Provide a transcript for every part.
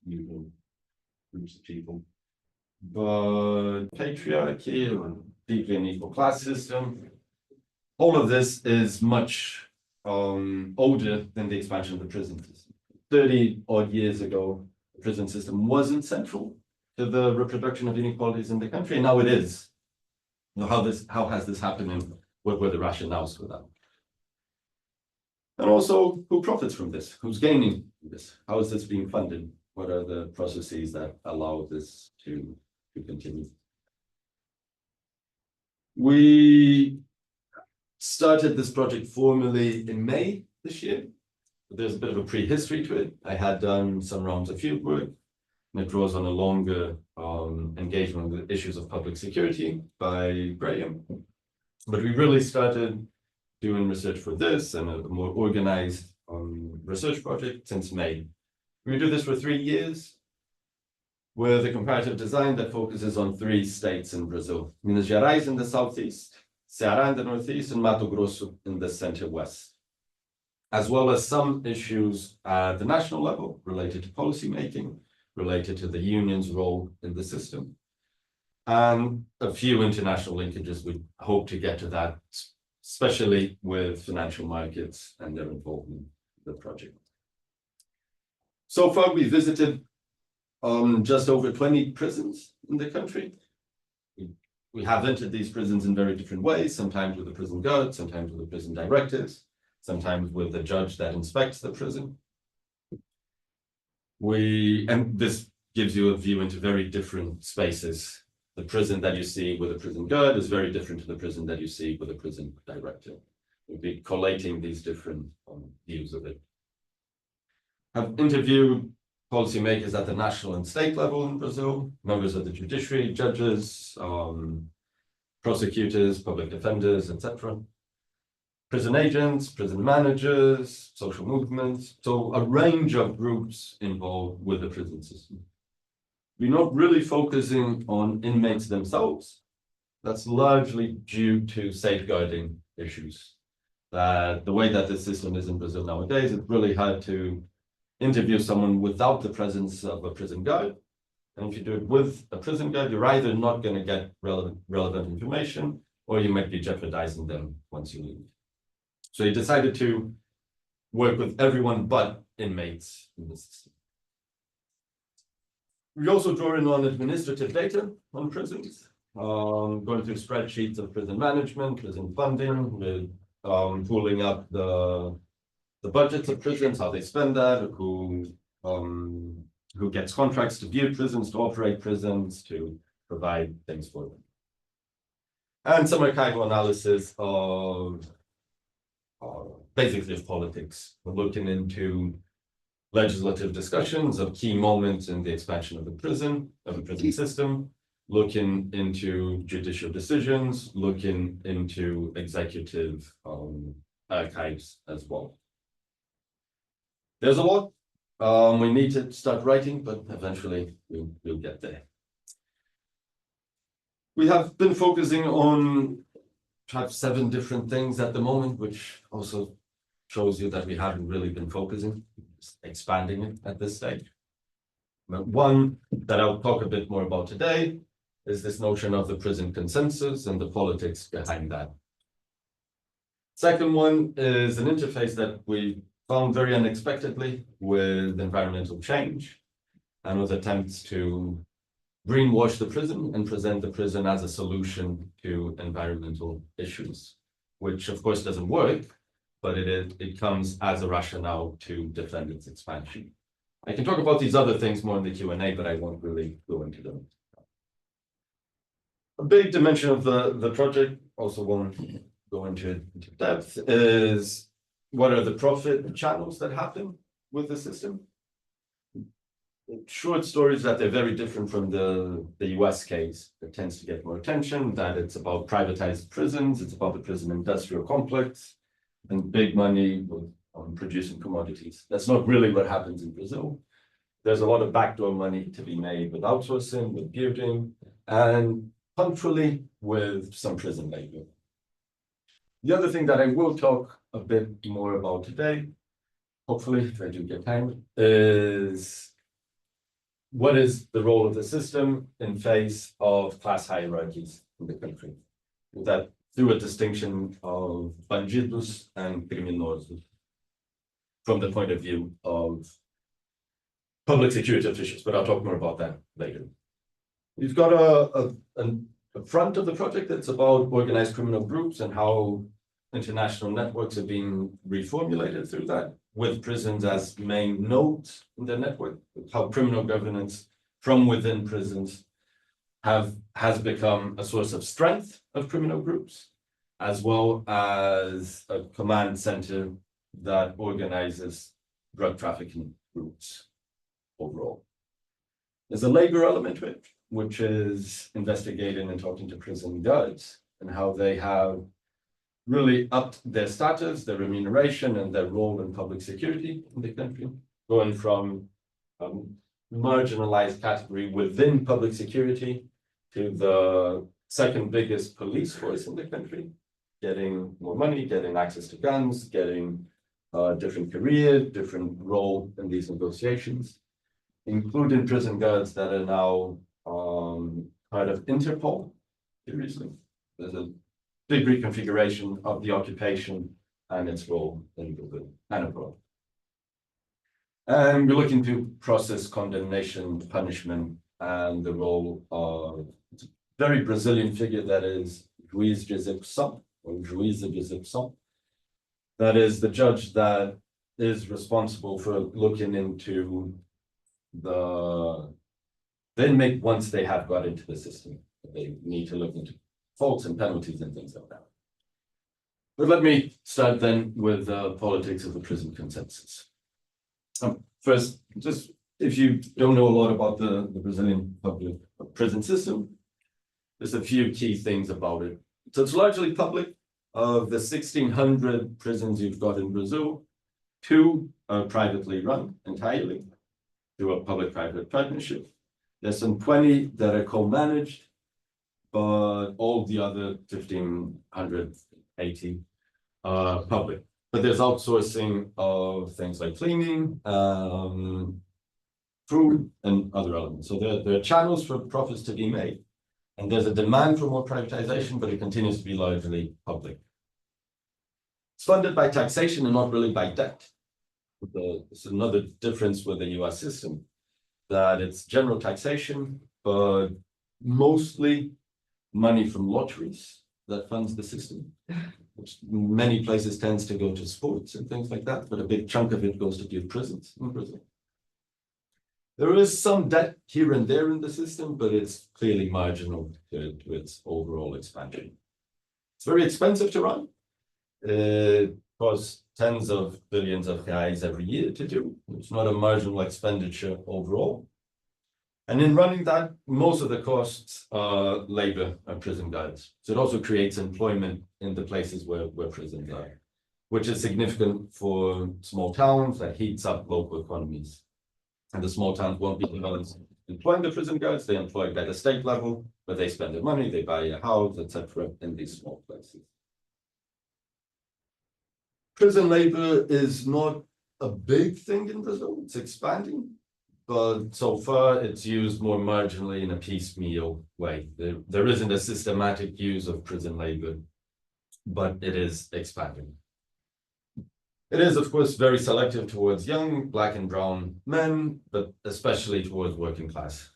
usual groups of people. But patriarchy or deeply unequal class system, all of this is much older than the expansion of the prison system. 30 odd years ago, the prison system wasn't central to the reproduction of inequalities in the country, and now it is. How has this happened, and what were the rationales for that? And also, who profits from this? Who's gaining this? How is this being funded? What are the processes that allow this to continue? We started this project formally in May this year. There's a bit of a prehistory to it. I had done some rounds of field work, and it draws on a longer engagement with issues of public security by Graham. But we really started doing research for this and a more organized research project since May. We do this for 3 years with a comparative design that focuses on 3 states in Brazil: Minas Gerais in the southeast, Ceará in the northeast, and Mato Grosso in the center-west, as well as some issues at the national level related to policy making, related to the union's role in the system, and a few international linkages. We hope to get to that, especially with financial markets and their involvement in the project. So far, we visited just over 20 prisons in the country. We have entered these prisons in very different ways, sometimes with the prison guard, sometimes with the prison directors, sometimes with the judge that inspects the prison. And this gives you a view into very different spaces. The prison that you see with a prison guard is very different to the prison that you see with a prison director. We'll be collating these different views of it. I've interviewed policymakers at the national and state level in Brazil, members of the judiciary, judges, prosecutors, public defenders, etc. Prison agents, prison managers, social movements, so a range of groups involved with the prison system. We're not really focusing on inmates themselves. That's largely due to safeguarding issues. That the way that the system is in Brazil nowadays, it's really hard to interview someone without the presence of a prison guard. And if you do it with a prison guard, you're either not going to get relevant information, or you might be jeopardizing them once you leave. So he decided to work with everyone but inmates in the system. We also draw in on administrative data on prisons, going through spreadsheets of prison management, prison funding, with pulling up the budgets of prisons, how they spend that, who gets contracts to view prisons, to operate prisons, to provide things for them. And some archival analysis of basically of politics. We're looking into legislative discussions of key moments in the expansion of the prison system, looking into judicial decisions, looking into executive archives as well. There's a lot. We need to start writing, but eventually we'll get there. We have been focusing on perhaps 7 different things at the moment, which also shows you that we haven't really been focusing, just expanding it at this stage. But one that I'll talk a bit more about today is this notion of the prison consensus and the politics behind that. Second one is an interface that we found very unexpectedly with environmental change and with attempts to greenwash the prison and present the prison as a solution to environmental issues, which of course doesn't work, but it comes as a rationale to defend its expansion. I can talk about these other things more in the Q&A, but I won't really go into them. A big dimension of the project, also won't go into depth, is what are the profit channels that happen with the system? Short stories that they're very different from the US case that tends to get more attention, that it's about privatized prisons, it's about the prison industrial complex, and big money on producing commodities. That's not really what happens in Brazil. There's a lot of backdoor money to be made with outsourcing, with building, and punctually with some prison labor. The other thing that I will talk a bit more about today, hopefully if I do get time, is what is the role of the system in face of class hierarchies in the country? That through a distinction of bandidos and criminosos from the point of view of public security officials, but I'll talk more about that later. We've got a front of the project that's about organized criminal groups and how international networks are being reformulated through that, with prisons as main nodes in their network, how criminal governance from within prisons has become a source of strength of criminal groups, as well as a command center that organizes drug trafficking groups overall. There's a labor element to it, which is investigating and talking to prison guards and how they have really upped their status, their remuneration, and their role in public security in the country, going from a marginalized category within public security to the second biggest police force in the country, getting more money, getting access to guns, getting a different career, different role in these negotiations, including prison guards that are now part of Interpol. Seriously, there's a big reconfiguration of the occupation and its role in and abroad. And we're looking to process condemnation, punishment, and the role of a very Brazilian figure that is Juiz de Execução, or Juíza de Execução. That is the judge that is responsible for looking into the inmate once they have got into the system. They need to look into faults and penalties and things like that. But let me start then with the politics of the prison consensus. First, just if you don't know a lot about the Brazilian public prison system, there's a few key things about it. So it's largely public. Of the 1,600 prisons you've got in Brazil, 2 are privately run entirely through a public-private partnership. There's some 20 that are co-managed, but all the other 1,580 are public. But there's outsourcing of things like cleaning, food, and other elements. So there are channels for profits to be made. And there's a demand for more privatization, but it continues to be largely public. It's funded by taxation and not really by debt. It's another difference with the US system, that it's general taxation, but mostly money from lotteries that funds the system, which many places tends to go to sports and things like that, but a big chunk of it goes to build prisons in Brazil. There is some debt here and there in the system, but it's clearly marginal to its overall expansion. It's very expensive to run. It costs tens of billions of reais every year to do. It's not a marginal expenditure overall. And in running that, most of the costs are labor and prison guards. So it also creates employment in the places where prisons are, which is significant for small towns that heats up local economies. And the small towns won't be the ones employing the prison guards. They employ at the state level, where they spend their money, they buy a house, etc. in these small places. Prison labor is not a big thing in Brazil. It's expanding, but so far it's used more marginally in a piecemeal way. There isn't a systematic use of prison labor, but it is expanding. It is, of course, very selective towards young Black and brown men, but especially towards working class,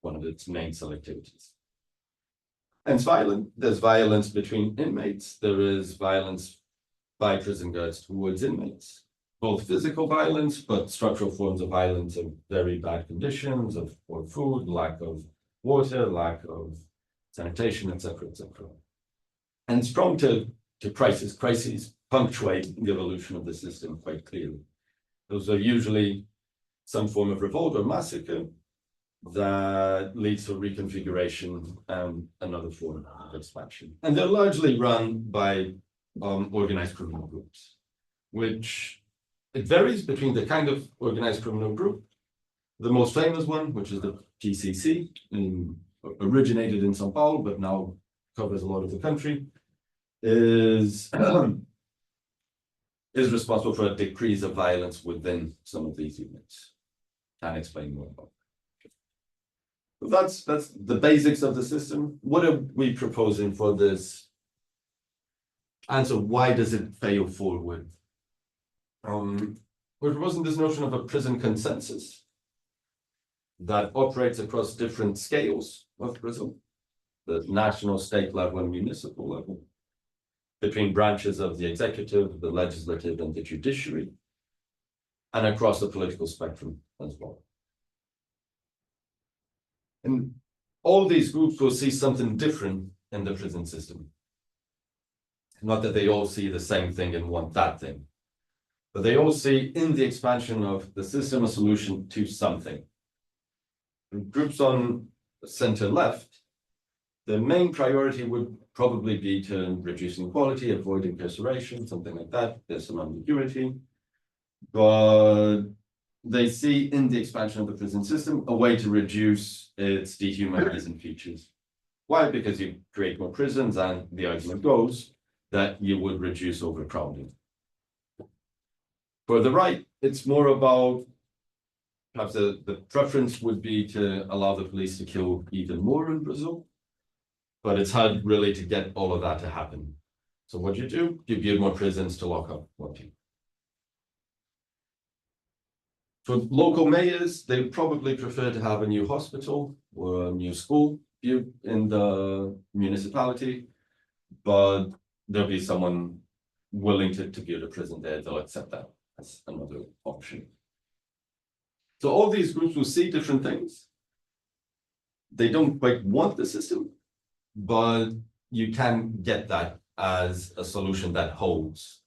one of its main selectivities. And it's violent. There's violence between inmates. There is violence by prison guards towards inmates, both physical violence, but structural forms of violence of very bad conditions, of poor food, lack of water, lack of sanitation, etc., etc. And it's prone to crises. Crises punctuate the evolution of the system quite clearly. Those are usually some form of revolt or massacre that leads to reconfiguration and another form of expansion. And they're largely run by organized criminal groups, which it varies between the kind of organized criminal group. The most famous one, which is the PCC, originated in São Paulo, but now covers a lot of the country, is responsible for a decrease of violence within some of these units. can explain more about. So that's the basics of the system. What are we proposing for this answer? Why does it fail forward? We're proposing this notion of a prison consensus that operates across different scales of prison, the national, state level, and municipal level, between branches of the executive, the legislative, and the judiciary, and across the political spectrum as well. And all these groups will see something different in the prison system. Not that they all see the same thing and want that thing, but they all see in the expansion of the system a solution to something. And groups on the center left, the main priority would probably be to reduce inequality, avoid incarceration, something like that. There's some ambiguity, but they see in the expansion of the prison system a way to reduce its dehumanizing features. Why? Because you create more prisons, and the argument goes that you would reduce overcrowding. For the right, it's more about perhaps the preference would be to allow the police to kill even more in Brazil, but it's hard really to get all of that to happen. So what do? You build more prisons to lock up more people. For local mayors, they probably prefer to have a new hospital or a new school built in the municipality, but there'll be someone willing to build a prison there. They'll accept that as another option. So all these groups will see different things. They don't quite want the system, but you can get that as a solution that holds.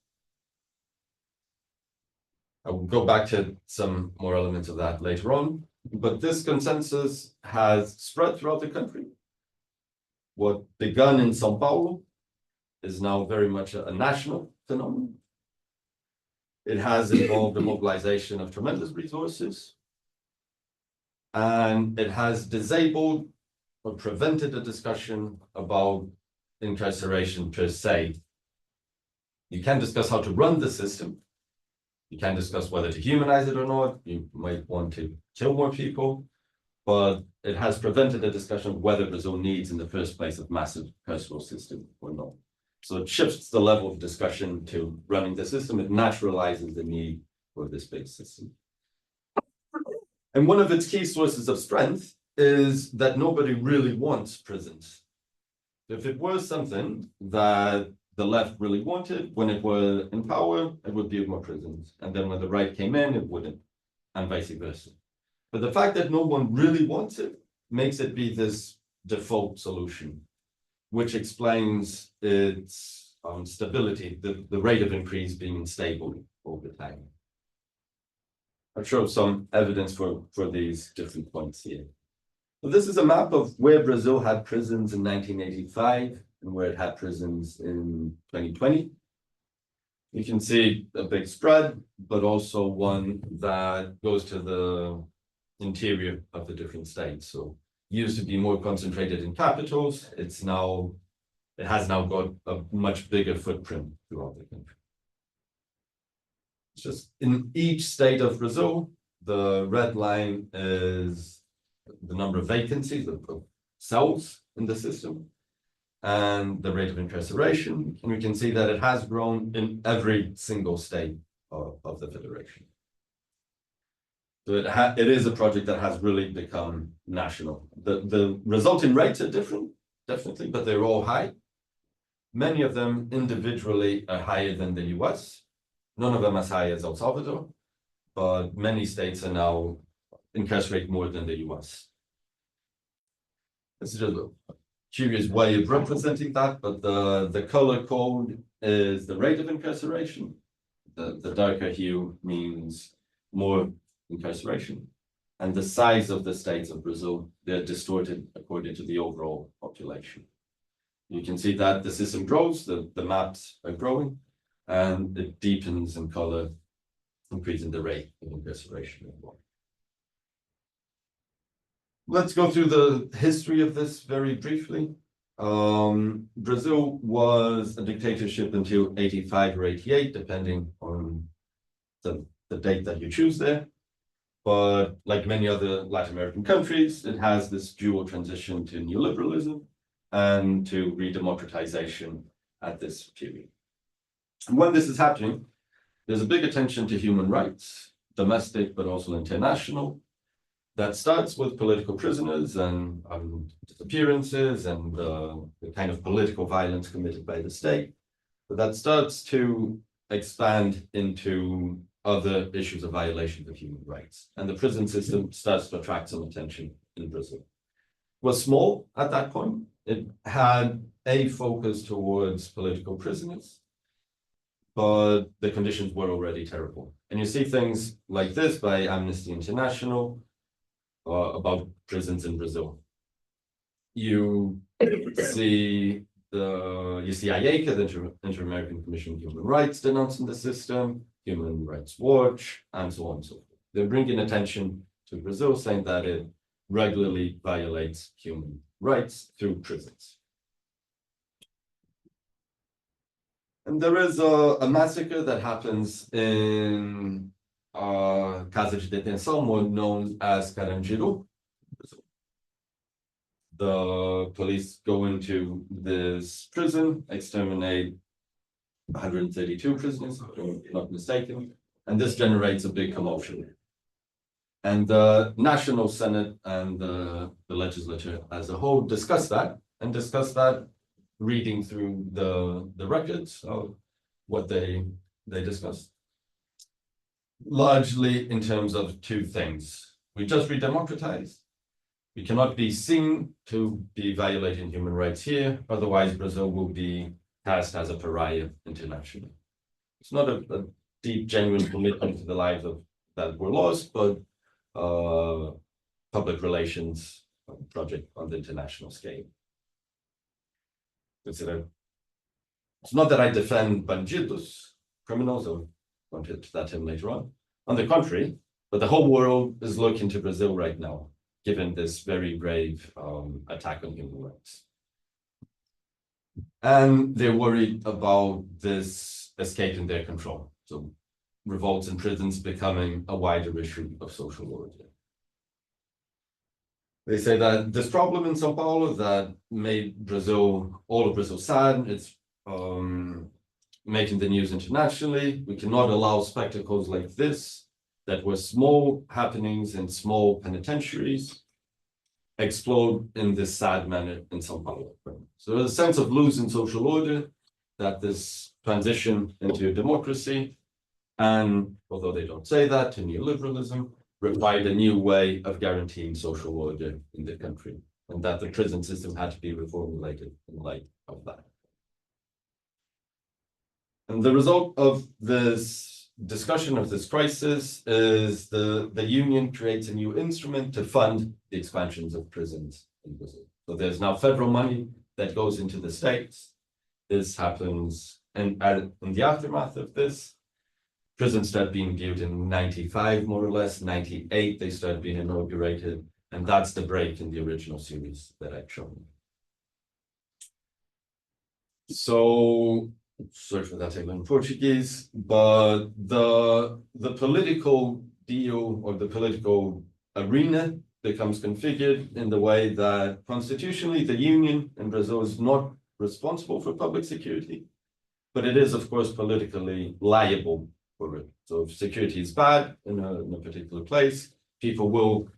I will go back to some more elements of that later on, but this consensus has spread throughout the country. What began in São Paulo is now very much a national phenomenon. It has involved the mobilization of tremendous resources, and it has disabled or prevented a discussion about incarceration per se. You can discuss how to run the system. You can discuss whether to humanize it or not. You might want to kill more people, but it has prevented a discussion of whether Brazil needs in the first place a massive carceral system or not. So it shifts the level of discussion to running the system. It naturalizes the need for this big system. And one of its key sources of strength is that nobody really wants prisons. If it was something that the left really wanted, when it were in power, it would build more prisons. And then when the right came in, it wouldn't, and vice versa. But the fact that no one really wants it makes it be this default solution, which explains its stability, the rate of increase being stable over time. I've shown some evidence for these different points here. So this is a map of where Brazil had prisons in 1985 and where it had prisons in 2020. You can see a big spread, but also one that goes to the interior of the different states. So used to be more concentrated in capitals. It has now got a much bigger footprint throughout the country. It's just in each state of Brazil, the red line is the number of vacancies, of cells in the system, and the rate of incarceration. And we can see that it has grown in every single state of the federation. So it is a project that has really become national. The resulting rates are different, definitely, but they're all high. Many of them individually are higher than the US. None of them as high as El Salvador, but many states are now incarcerate more than the US. This is just a curious way of representing that, but the color code is the rate of incarceration. The darker hue means more incarceration. And the size of the states of Brazil, they're distorted according to the overall population. You can see that the system grows, the maps are growing, and it deepens in color, increasing the rate of incarceration as well. Let's go through the history of this very briefly. Brazil was a dictatorship until 85 or 88, depending on the date that you choose there. But like many other Latin American countries, it has this dual transition to neoliberalism and to redemocratization at this period. And when this is happening, there's a big attention to human rights, domestic but also international, that starts with political prisoners and disappearances and the kind of political violence committed by the state. But that starts to expand into other issues of violations of human rights. And the prison system starts to attract some attention in Brazil. It was small at that point. It had a focus towards political prisoners, but the conditions were already terrible. And you see things like this by Amnesty International about prisons in Brazil. You see IACA, the Inter-American Commission on Human Rights, denouncing the system, Human Rights Watch, and so on and so forth. They're bringing attention to Brazil, saying that it regularly violates human rights through prisons. And there is a massacre that happens in Casa de Detenção, more known as Carandiru. The police go into this prison, exterminate 132 prisoners, if I'm not mistaken, and this generates a big commotion. And the National Senate and the legislature as a whole discuss that, reading through the records of what they discussed. Largely in terms of two things. We just redemocratized. We cannot be seen to be violating human rights here, otherwise Brazil will be cast as a pariah internationally. It's not a deep, genuine commitment to the lives of that were lost, but public relations project on the international scale. It's not that I defend bandidos, criminals, or I'll get to that term later on. On the contrary, but the whole world is looking to Brazil right now, given this very grave attack on human rights. And they're worried about this escaping their control. So revolts in prisons becoming a wider issue of social order. They say that this problem in Sao Paulo that made Brazil, all of Brazil sad, it's making the news internationally. We cannot allow spectacles like this that were small happenings in small penitentiaries explode in this sad manner in Sao Paulo. So there's a sense of losing social order, that this transition into democracy, and although they don't say that, to neoliberalism, required a new way of guaranteeing social order in the country, and that the prison system had to be reformulated in light of that. And the result of this discussion of this crisis is the union creates a new instrument to fund the expansions of prisons in Brazil. So there's now federal money that goes into the states. This happens, and in the aftermath of this, prisons start being built in 95, more or less, 98, they start being inaugurated, and that's the break in the original series that I've shown. So, sorry for that in Portuguese, but the political deal or the political arena becomes configured in the way that constitutionally the union in Brazil is not responsible for public security, but it is, of course, politically liable for it. So if security is bad in a particular place, people will,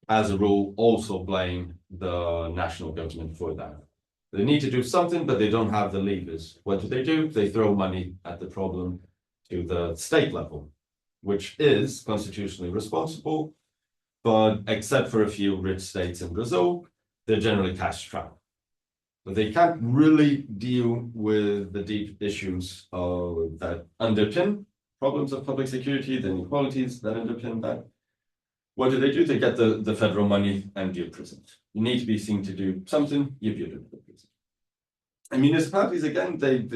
as a rule, also blame the national government for that. They need to do something, but they don't have the levers. What do? They throw money at the problem to the state level, which is constitutionally responsible, but except for a few rich states in Brazil, they're generally cash-strapped. But they can't really deal with the deep issues that underpin problems of public security, the inequalities that underpin that. What do? They get the federal money and build prisons. You need to be seen to do something, you build a prison. And municipalities, again, they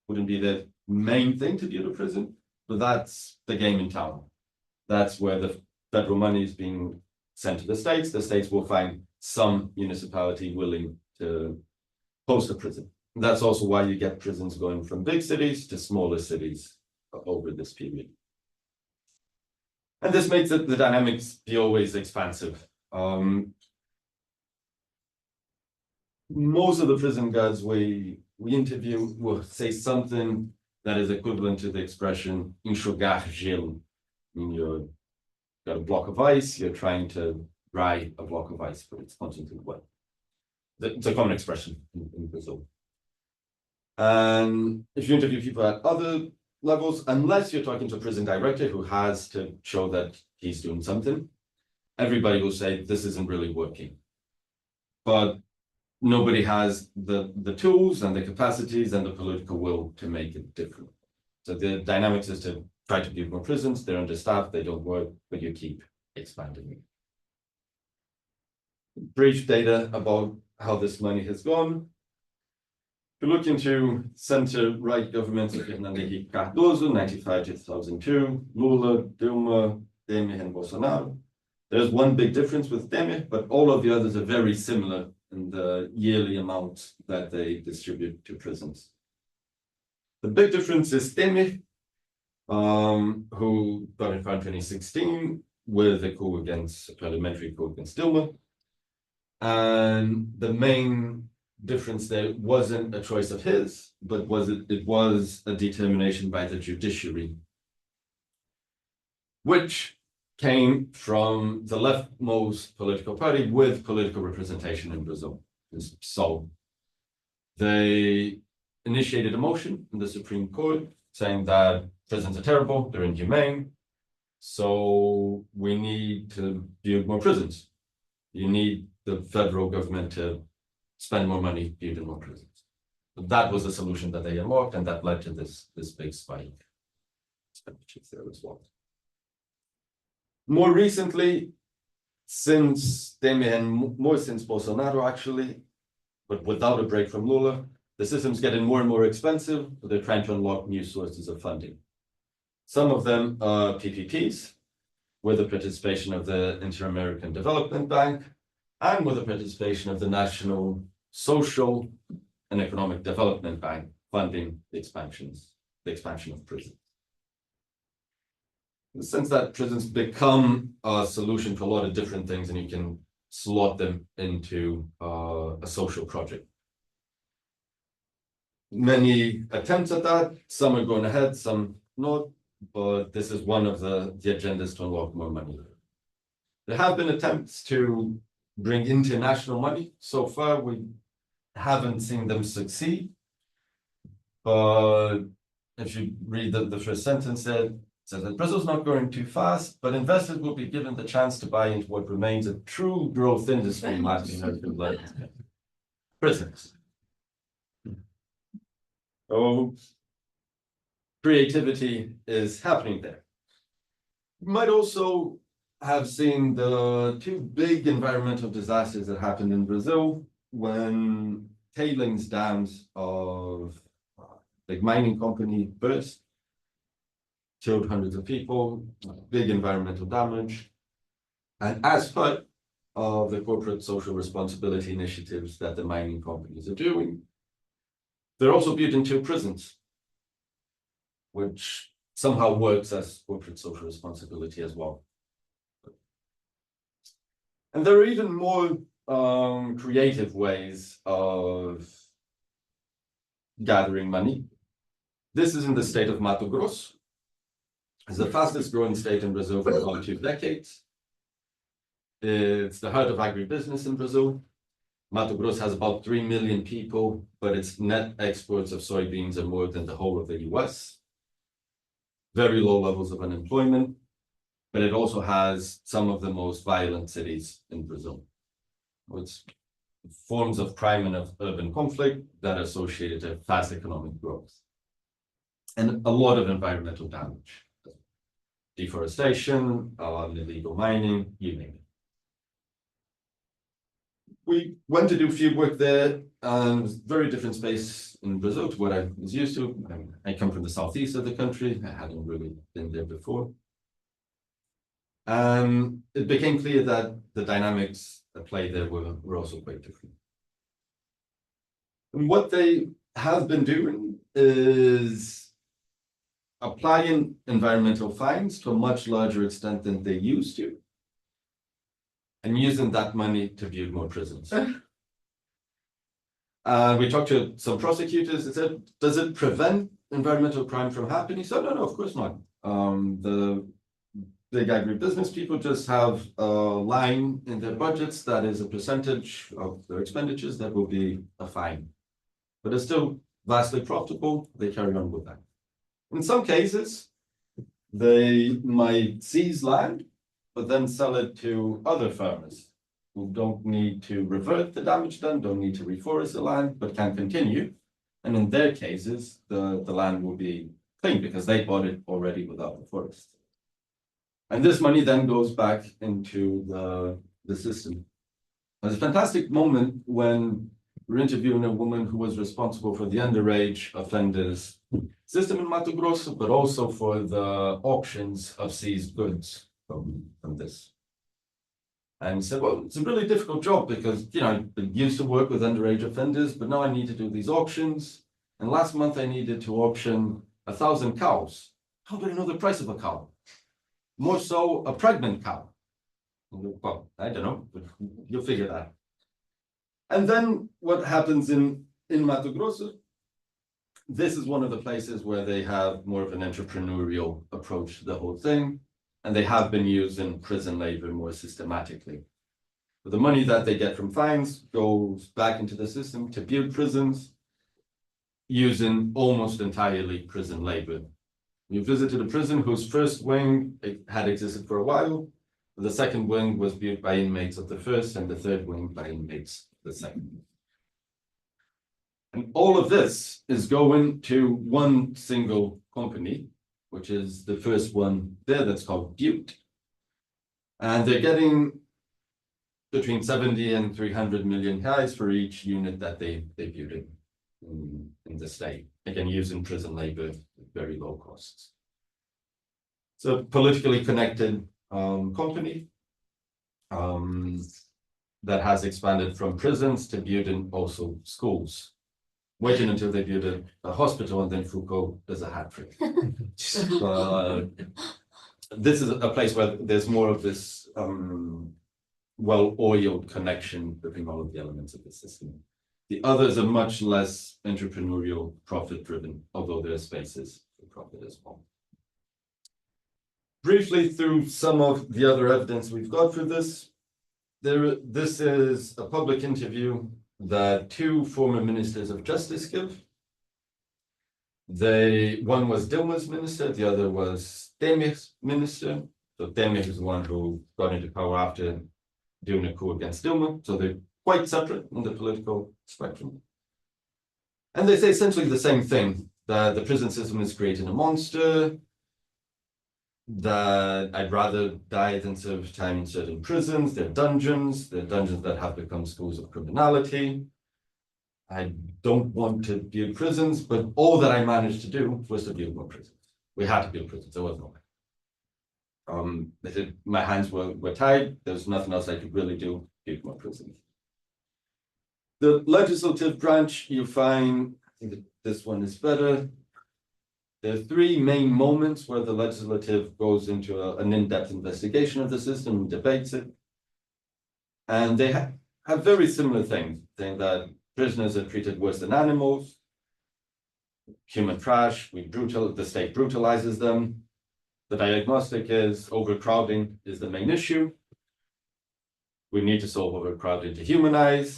wouldn't be the main thing to build a prison, but that's the game in town. That's where the federal money is being sent to the states. The states will find some municipality willing to host a prison. And that's also why you get prisons going from big cities to smaller cities over this period. And this makes the dynamics be always expansive. Most of the prison guards we interview will say something that is equivalent to the expression enxugar gelo. I mean, you've got a block of ice, you're trying to dry a block of ice, but it's constantly wet. It's a common expression in Brazil. And if you interview people at other levels, unless you're talking to a prison director who has to show that he's doing something, everybody will say this isn't really working. But nobody has the tools and the capacities and the political will to make it different. So the dynamics is to try to build more prisons, they're understaffed, they don't work, but you keep expanding it. Brief data about how this money has gone. If you look into center-right governments of Fernando Henrique Cardoso, 95 to 2002, Lula, Dilma, Temer, and Bolsonaro. There's one big difference with Temer, but all of the others are very similar in the yearly amount that they distribute to prisons. The big difference is Temer, who got in power in 2016 with a parliamentary coup against Dilma. And the main difference there wasn't a choice of his, but it was a determination by the judiciary, which came from the leftmost political party with political representation in Brazil. So they initiated a motion in the Supreme Court saying that prisons are terrible, they're inhumane, so we need to build more prisons. You need the federal government to spend more money building more prisons. But that was the solution that they unlocked, and that led to this big spike. Expenditures there as well. More recently, since Temer and more since Bolsonaro actually, but without a break from Lula, the system's getting more and more expensive, but they're trying to unlock new sources of funding. Some of them are PPPs, with the participation of the Inter-American Development Bank, and with the participation of the National Social and Economic Development Bank, funding the expansion of prisons. In the sense that prisons become a solution to a lot of different things, and you can slot them into a social project. Many attempts at that, some are going ahead, some not, but this is one of the agendas to unlock more money. There have been attempts to bring international money. So far, we haven't seen them succeed. But if you read the first sentence there, it says that Brazil's not growing too fast, but investors will be given the chance to buy into what remains a true growth industry in Latin American prisons. So creativity is happening there. You might also have seen the two big environmental disasters that happened in Brazil when tailings dams of the mining company burst, killed hundreds of people, big environmental damage. And as part of the corporate social responsibility initiatives that the mining companies are doing, they're also building two prisons, which somehow works as corporate social responsibility as well. And there are even more creative ways of gathering money. This is in the state of Mato Grosso. It's the fastest growing state in Brazil for about 2 decades. It's the heart of agribusiness in Brazil. Mato Grosso has about 3 million people, but its net exports of soybeans are more than the whole of the US. Very low levels of unemployment, but it also has some of the most violent cities in Brazil. It's forms of crime and of urban conflict that are associated to fast economic growth. And a lot of environmental damage. Deforestation, illegal mining, you name it. We went to do field work there, and it was a very different space in Brazil to what I was used to. I come from the southeast of the country. I hadn't really been there before. And it became clear that the dynamics at play there were also quite different. And what they have been doing is applying environmental fines to a much larger extent than they used to, and using that money to build more prisons. We talked to some prosecutors and said, does it prevent environmental crime from happening? He said, no, of course not. The big agribusiness people just have a line in their budgets that is a percentage of their expenditures that will be a fine. But it's still vastly profitable. They carry on with that. In some cases, they might seize land, but then sell it to other farmers who don't need to revert the damage done, don't need to reforest the land, but can continue. And in their cases, the land will be clean because they bought it already without the forest. And this money then goes back into the system. There's a fantastic moment when we're interviewing a woman who was responsible for the underage offenders system in Mato Grosso, but also for the auctions of seized goods from this. And said, well, it's a really difficult job because, I used to work with underage offenders, but now I need to do these auctions. And last month I needed to auction 1,000 cows. How do I know the price of a cow? More so a pregnant cow. Well, I don't know, but you'll figure that out. And then what happens in Mato Grosso? This is one of the places where they have more of an entrepreneurial approach to the whole thing. And they have been using prison labor more systematically. But the money that they get from fines goes back into the system to build prisons using almost entirely prison labor. We visited a prison whose first wing had existed for a while. The second wing was built by inmates of the first, and the third wing by inmates of the second. And all of this is going to one single company, which is the first one there that's called Butte. And they're getting between 70 and 300 million reais for each unit that they build in the state. Again, using prison labor at very low costs. It's a politically connected company that has expanded from prisons to building also schools. Waiting until they build a hospital, and then Foucault does a hat trick. This is a place where there's more of this well-oiled connection between all of the elements of the system. The others are much less entrepreneurial, profit-driven, although there are spaces for profit as well. Briefly through some of the other evidence we've got for this, this is a public interview that two former ministers of justice give. One was Dilma's minister, the other was Temer's minister. So Temer is the one who got into power after doing a coup against Dilma. So they're quite separate in the political spectrum. And they say essentially the same thing, that the prison system is creating a monster, that I'd rather die than serve time in certain prisons. They're dungeons that have become schools of criminality. I don't want to build prisons, but all that I managed to do was to build more prisons. We had to build prisons, there was no way. They said my hands were tied, there was nothing else I could really do, build more prisons. The legislative branch, you find, I think that this one is better. There are three main moments where the legislative goes into an in-depth investigation of the system and debates it. And they have very similar things, saying that prisoners are treated worse than animals, human trash, the state brutalizes them. The diagnostic is overcrowding is the main issue. We need to solve overcrowding to humanize.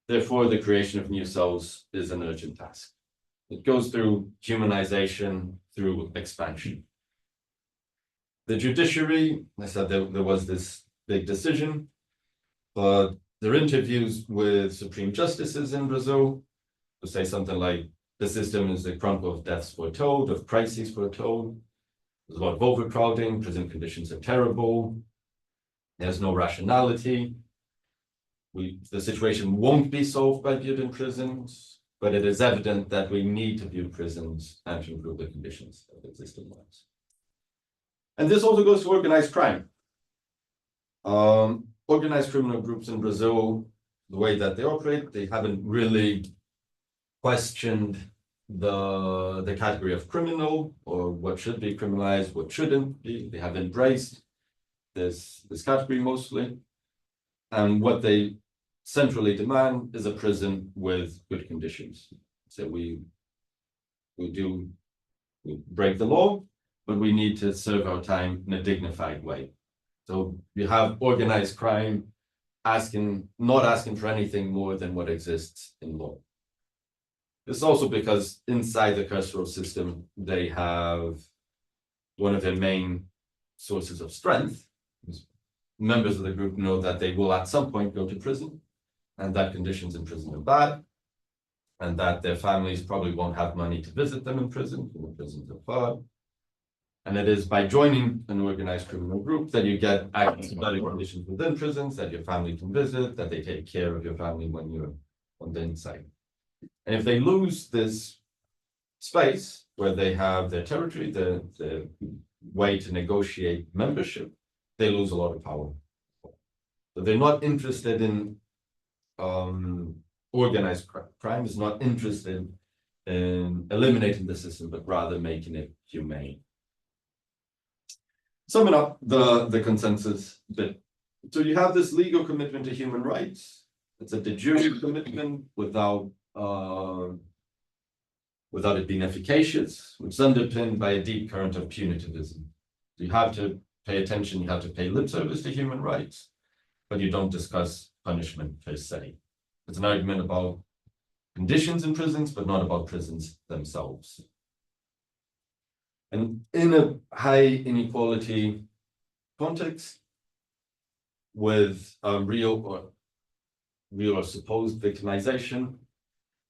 Therefore, the creation of new cells is an urgent task. It goes through humanization, through expansion. The judiciary, I said there was this big decision, but there are interviews with Supreme Justices in Brazil who say something like, the system is a chronicle of deaths foretold, of crises foretold. There's a lot of overcrowding, prison conditions are terrible. There's no rationality. The situation won't be solved by building prisons, but it is evident that we need to build prisons and to improve the conditions of existing ones. And this also goes to organized crime. Organized criminal groups in Brazil, the way that they operate, they haven't really questioned the category of criminal, or what should be criminalized, what shouldn't be. They have embraced this category mostly. And what they centrally demand is a prison with good conditions. So we break the law, but we need to serve our time in a dignified way. So you have organized crime not asking for anything more than what exists in law. It's also because inside the carceral system, they have one of their main sources of strength. Members of the group know that they will at some point go to prison, and that conditions in prison are bad, and that their families probably won't have money to visit them in prison, because the prisons are far. And it is by joining an organized criminal group that you get access to better conditions within prisons, that your family can visit, that they take care of your family when you're on the inside. And if they lose this space where they have their territory, the way to negotiate membership, they lose a lot of power. So they're not interested in organized crime, is not interested in eliminating the system, but rather making it humane. Summing up the consensus bit. So you have this legal commitment to human rights. It's a de jure commitment without it being efficacious, which is underpinned by a deep current of punitivism. You have to pay attention, you have to pay lip service to human rights, but you don't discuss punishment per se. It's an argument about conditions in prisons, but not about prisons themselves. And in a high inequality context, with real or supposed victimization,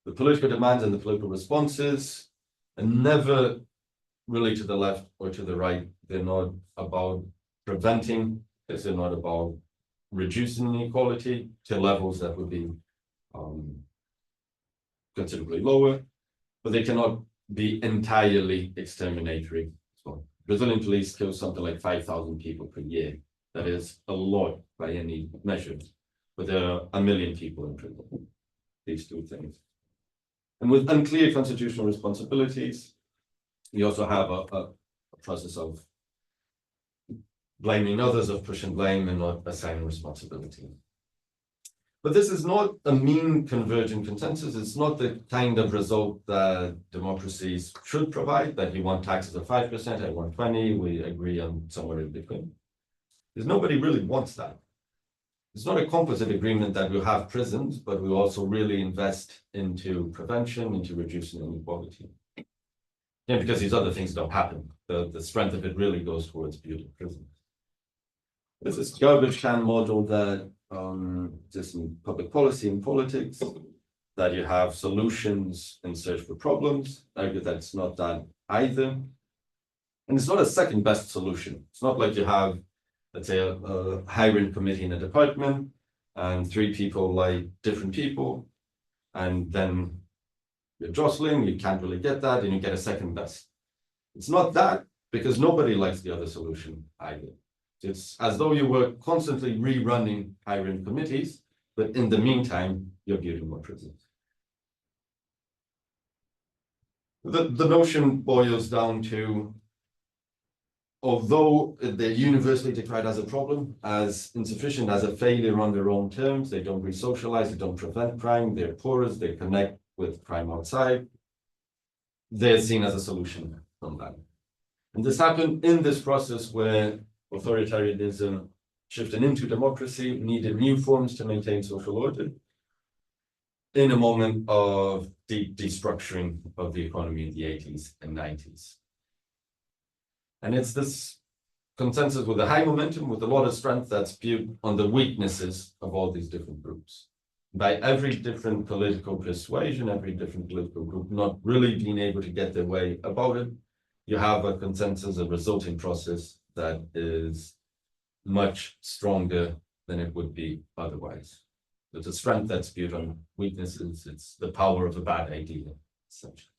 the political demands and the political responses are never really to the left or to the right. They're not about preventing this, they're not about reducing inequality to levels that would be considerably lower, but they cannot be entirely exterminatory. So Brazilian police kill something like 5,000 people per year. That is a lot by any measure, but there are 1 million people in prison. These two things. And with unclear constitutional responsibilities, we also have a process of blaming others, of pushing blame and not assigning responsibility. But this is not a mean convergent consensus. It's not the kind of result that democracies should provide, that you want taxes of 5%, I want 20, we agree on somewhere in between. Because nobody really wants that. It's not a composite agreement that we'll have prisons, but we'll also really invest into prevention, into reducing inequality. Yeah, because these other things don't happen. The strength of it really goes towards building prisons. There's this garbage can model that just in public policy and politics, that you have solutions in search for problems. I argue that it's not that either. And it's not a second best solution. It's not like you have, let's say, a hiring committee in a department and 3 people like different people, and then you're jostling, you can't really get that, and you get a second best. It's not that, because nobody likes the other solution either. It's as though you were constantly rerunning hiring committees, but in the meantime, you're building more prisons. The notion boils down to, although they're universally decried as a problem, as insufficient, as a failure on their own terms, they don't re-socialize, they don't prevent crime, they're porous, they connect with crime outside, they're seen as a solution from that. And this happened in this process where authoritarianism shifted into democracy, needed new forms to maintain social order, in a moment of deep destructuring of the economy in the 80s and 90s. And it's this consensus with a high momentum, with a lot of strength, that's built on the weaknesses of all these different groups. By every different political persuasion, every different political group not really being able to get their way about it, you have a consensus, a resulting process that is much stronger than it would be otherwise. It's a strength that's built on weaknesses. It's the power of a bad idea, essentially.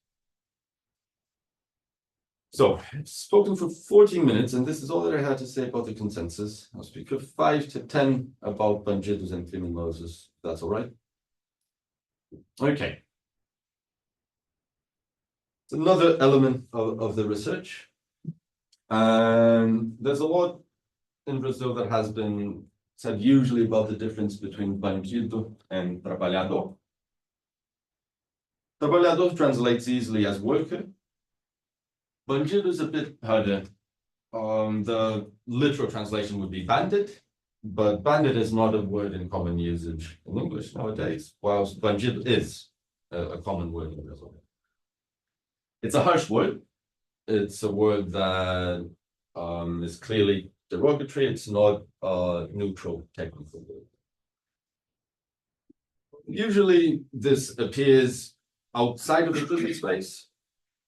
So I've spoken for 14 minutes, and this is all that I had to say about the consensus. I'll speak for 5 to 10 about bandidos and criminosos. That's all right. Okay. It's another element of the research. And there's a lot in Brazil that has been said usually about the difference between bandido and trabalhador. Trabalhador translates easily as worker. Bandido is a bit harder. The literal translation would be bandit, but bandit is not a word in common usage in English nowadays, whilst bandido is a common word in Brazil. It's a harsh word. It's a word that is clearly derogatory. It's not a neutral technical word. Usually this appears outside of the prison space.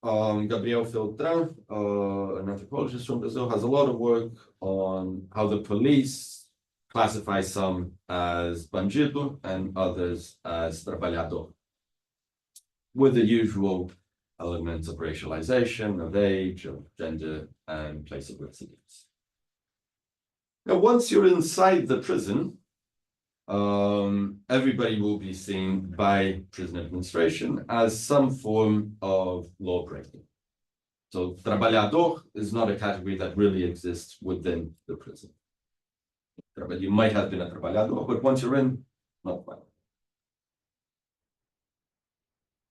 Gabriel Filtran, an anthropologist from Brazil, has a lot of work on how the police classify some as bandido and others as trabalhador, with the usual elements of racialization, of age, of gender, and place of residence. Now, once you're inside the prison, everybody will be seen by prison administration as some form of law breaking. So, trabalhador is not a category that really exists within the prison. You might have been a trabalhador, but once you're in, not quite.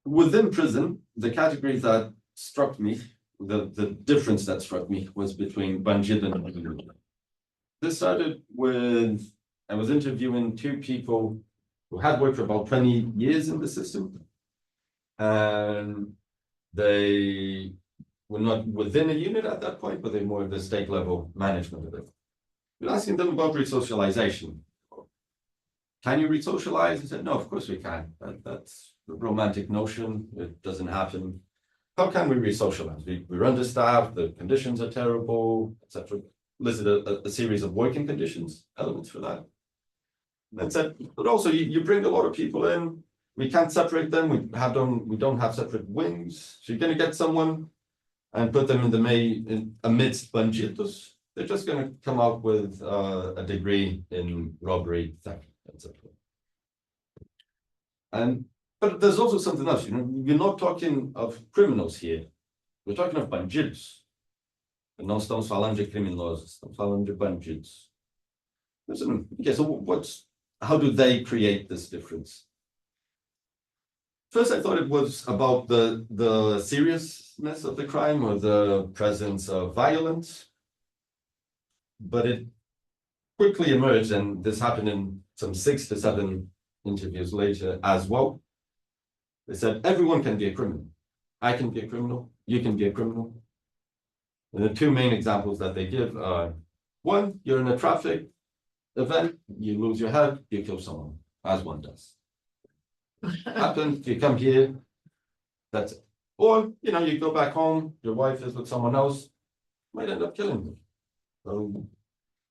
Within prison, the category that struck me, the difference that struck me was between bandido and bandido. This started with, I was interviewing two people who had worked for about 20 years in the system, and they were not within a unit at that point, but they were more of the state level management of it. We're asking them about resocialization. Can you resocialize? He said, no, of course we can. That's a romantic notion. It doesn't happen. How can we resocialize? We're understaffed, the conditions are terrible, etc. Listed a series of working conditions, elements for that. And said, but also you bring a lot of people in, we can't separate them, we don't have separate wings. So you're going to get someone and put them in amidst bandidos. They're just going to come out with a degree in robbery, theft, etc. But there's also something else. We're not talking of criminals here. We're talking of bandidos. Não estamos falando de criminosos. Estamos falando de bandidos. Okay, so how do they create this difference? First, I thought it was about the seriousness of the crime or the presence of violence. But it quickly emerged, and this happened in some 6 to 7 interviews later as well. They said, everyone can be a criminal. I can be a criminal. You can be a criminal. And the 2 main examples that they give are, one, you're in a traffic event, you lose your head, you kill someone, as one does. Happens, you come here, that's it. Or, you go back home, your wife is with someone else, might end up killing them. So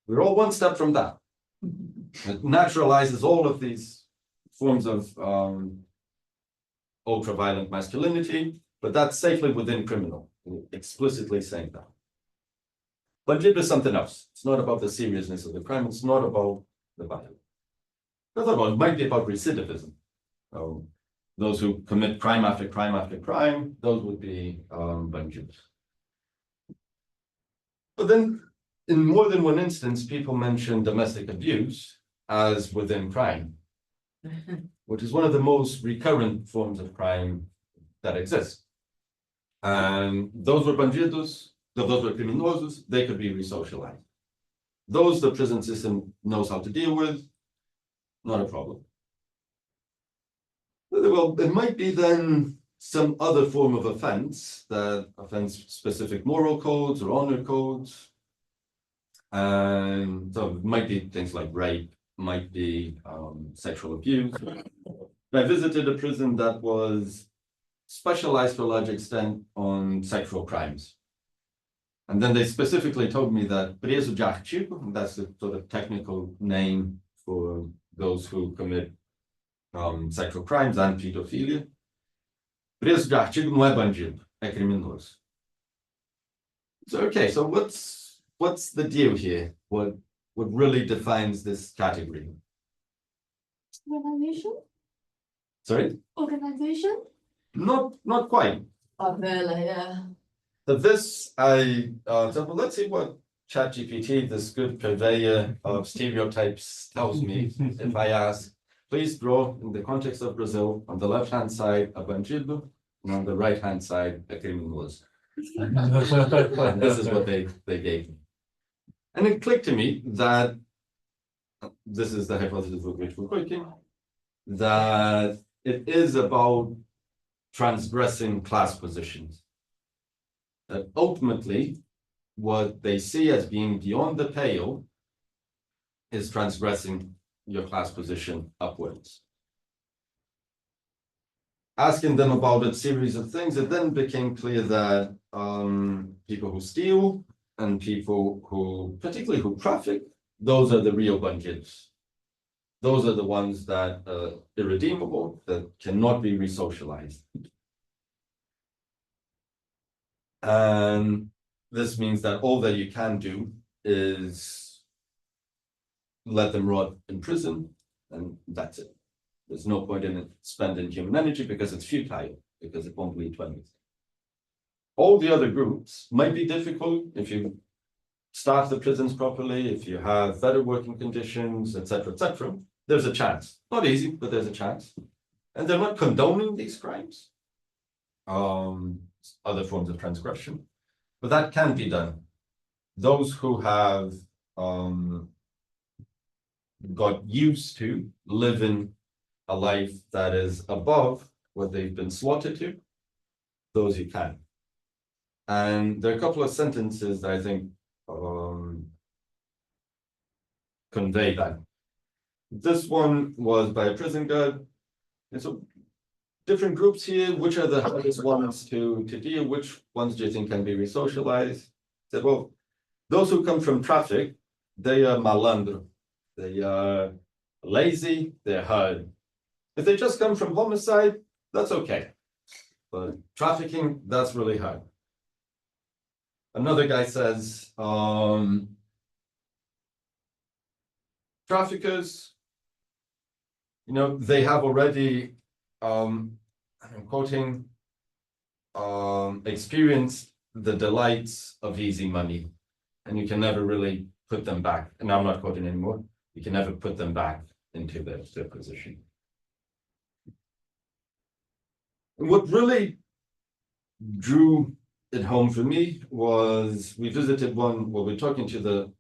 we're all one step from that. It naturalizes all of these forms of ultra-violent masculinity, but that's safely within criminal, explicitly saying that. Bandido is something else. It's not about the seriousness of the crime. It's not about the violence. Another one might be about recidivism. Those who commit crime after crime after crime, those would be bandidos. But then, in more than one instance, people mention domestic abuse as within crime, which is one of the most recurrent forms of crime that exist. And those were bandidos, those were criminosos, they could be resocialized. Those the prison system knows how to deal with, not a problem. Well, there might be then some other form of offense that offends specific moral codes or honor codes. And so it might be things like rape, might be sexual abuse. I visited a prison that was specialized to a large extent on sexual crimes. And then they specifically told me that preso de artigo, that's the sort of technical name for those who commit sexual crimes and pedophilia. Preso de artigo não é bandido, é criminoso. So, okay, so what's the deal here? What really defines this category? Organization? Sorry? Organization? Not quite. Yeah. So this, I said, well, let's see what ChatGPT, this good purveyor of stereotypes, tells me if I ask, please draw in the context of Brazil, on the left-hand side, a bandido, and on the right-hand side, a criminoso. And this is what they gave me. And it clicked to me that this is the hypothesis with which we're working, that it is about transgressing class positions. That ultimately, what they see as being beyond the pale is transgressing your class position upwards. Asking them about a series of things, it then became clear that people who steal and people who, particularly who traffic, those are the real bandidos. Those are the ones that are irredeemable, that cannot be resocialized. And this means that all that you can do is let them rot in prison, and that's it. There's no point in spending human energy because it's futile, because it won't lead to anything. All the other groups might be difficult if you staff the prisons properly, if you have better working conditions, etc., etc. There's a chance. Not easy, but there's a chance. And they're not condoning these crimes, other forms of transgression, but that can be done. Those who have got used to living a life that is above what they've been slaughtered to, those you can. And there are a couple of sentences that I think convey that. This one was by a prison guard. And so different groups here, which are the hardest ones to deal? Which ones do you think can be resocialized? Said, well, those who come from traffic, they are malandro. They are lazy, they're hard. If they just come from homicide, that's okay. But trafficking, that's really hard. Another guy says, traffickers, they have already, I'm quoting, experienced the delights of easy money, and you can never really put them back. And I'm not quoting anymore. You can never put them back into their position. And what really drew it home for me was we visited we're talking to the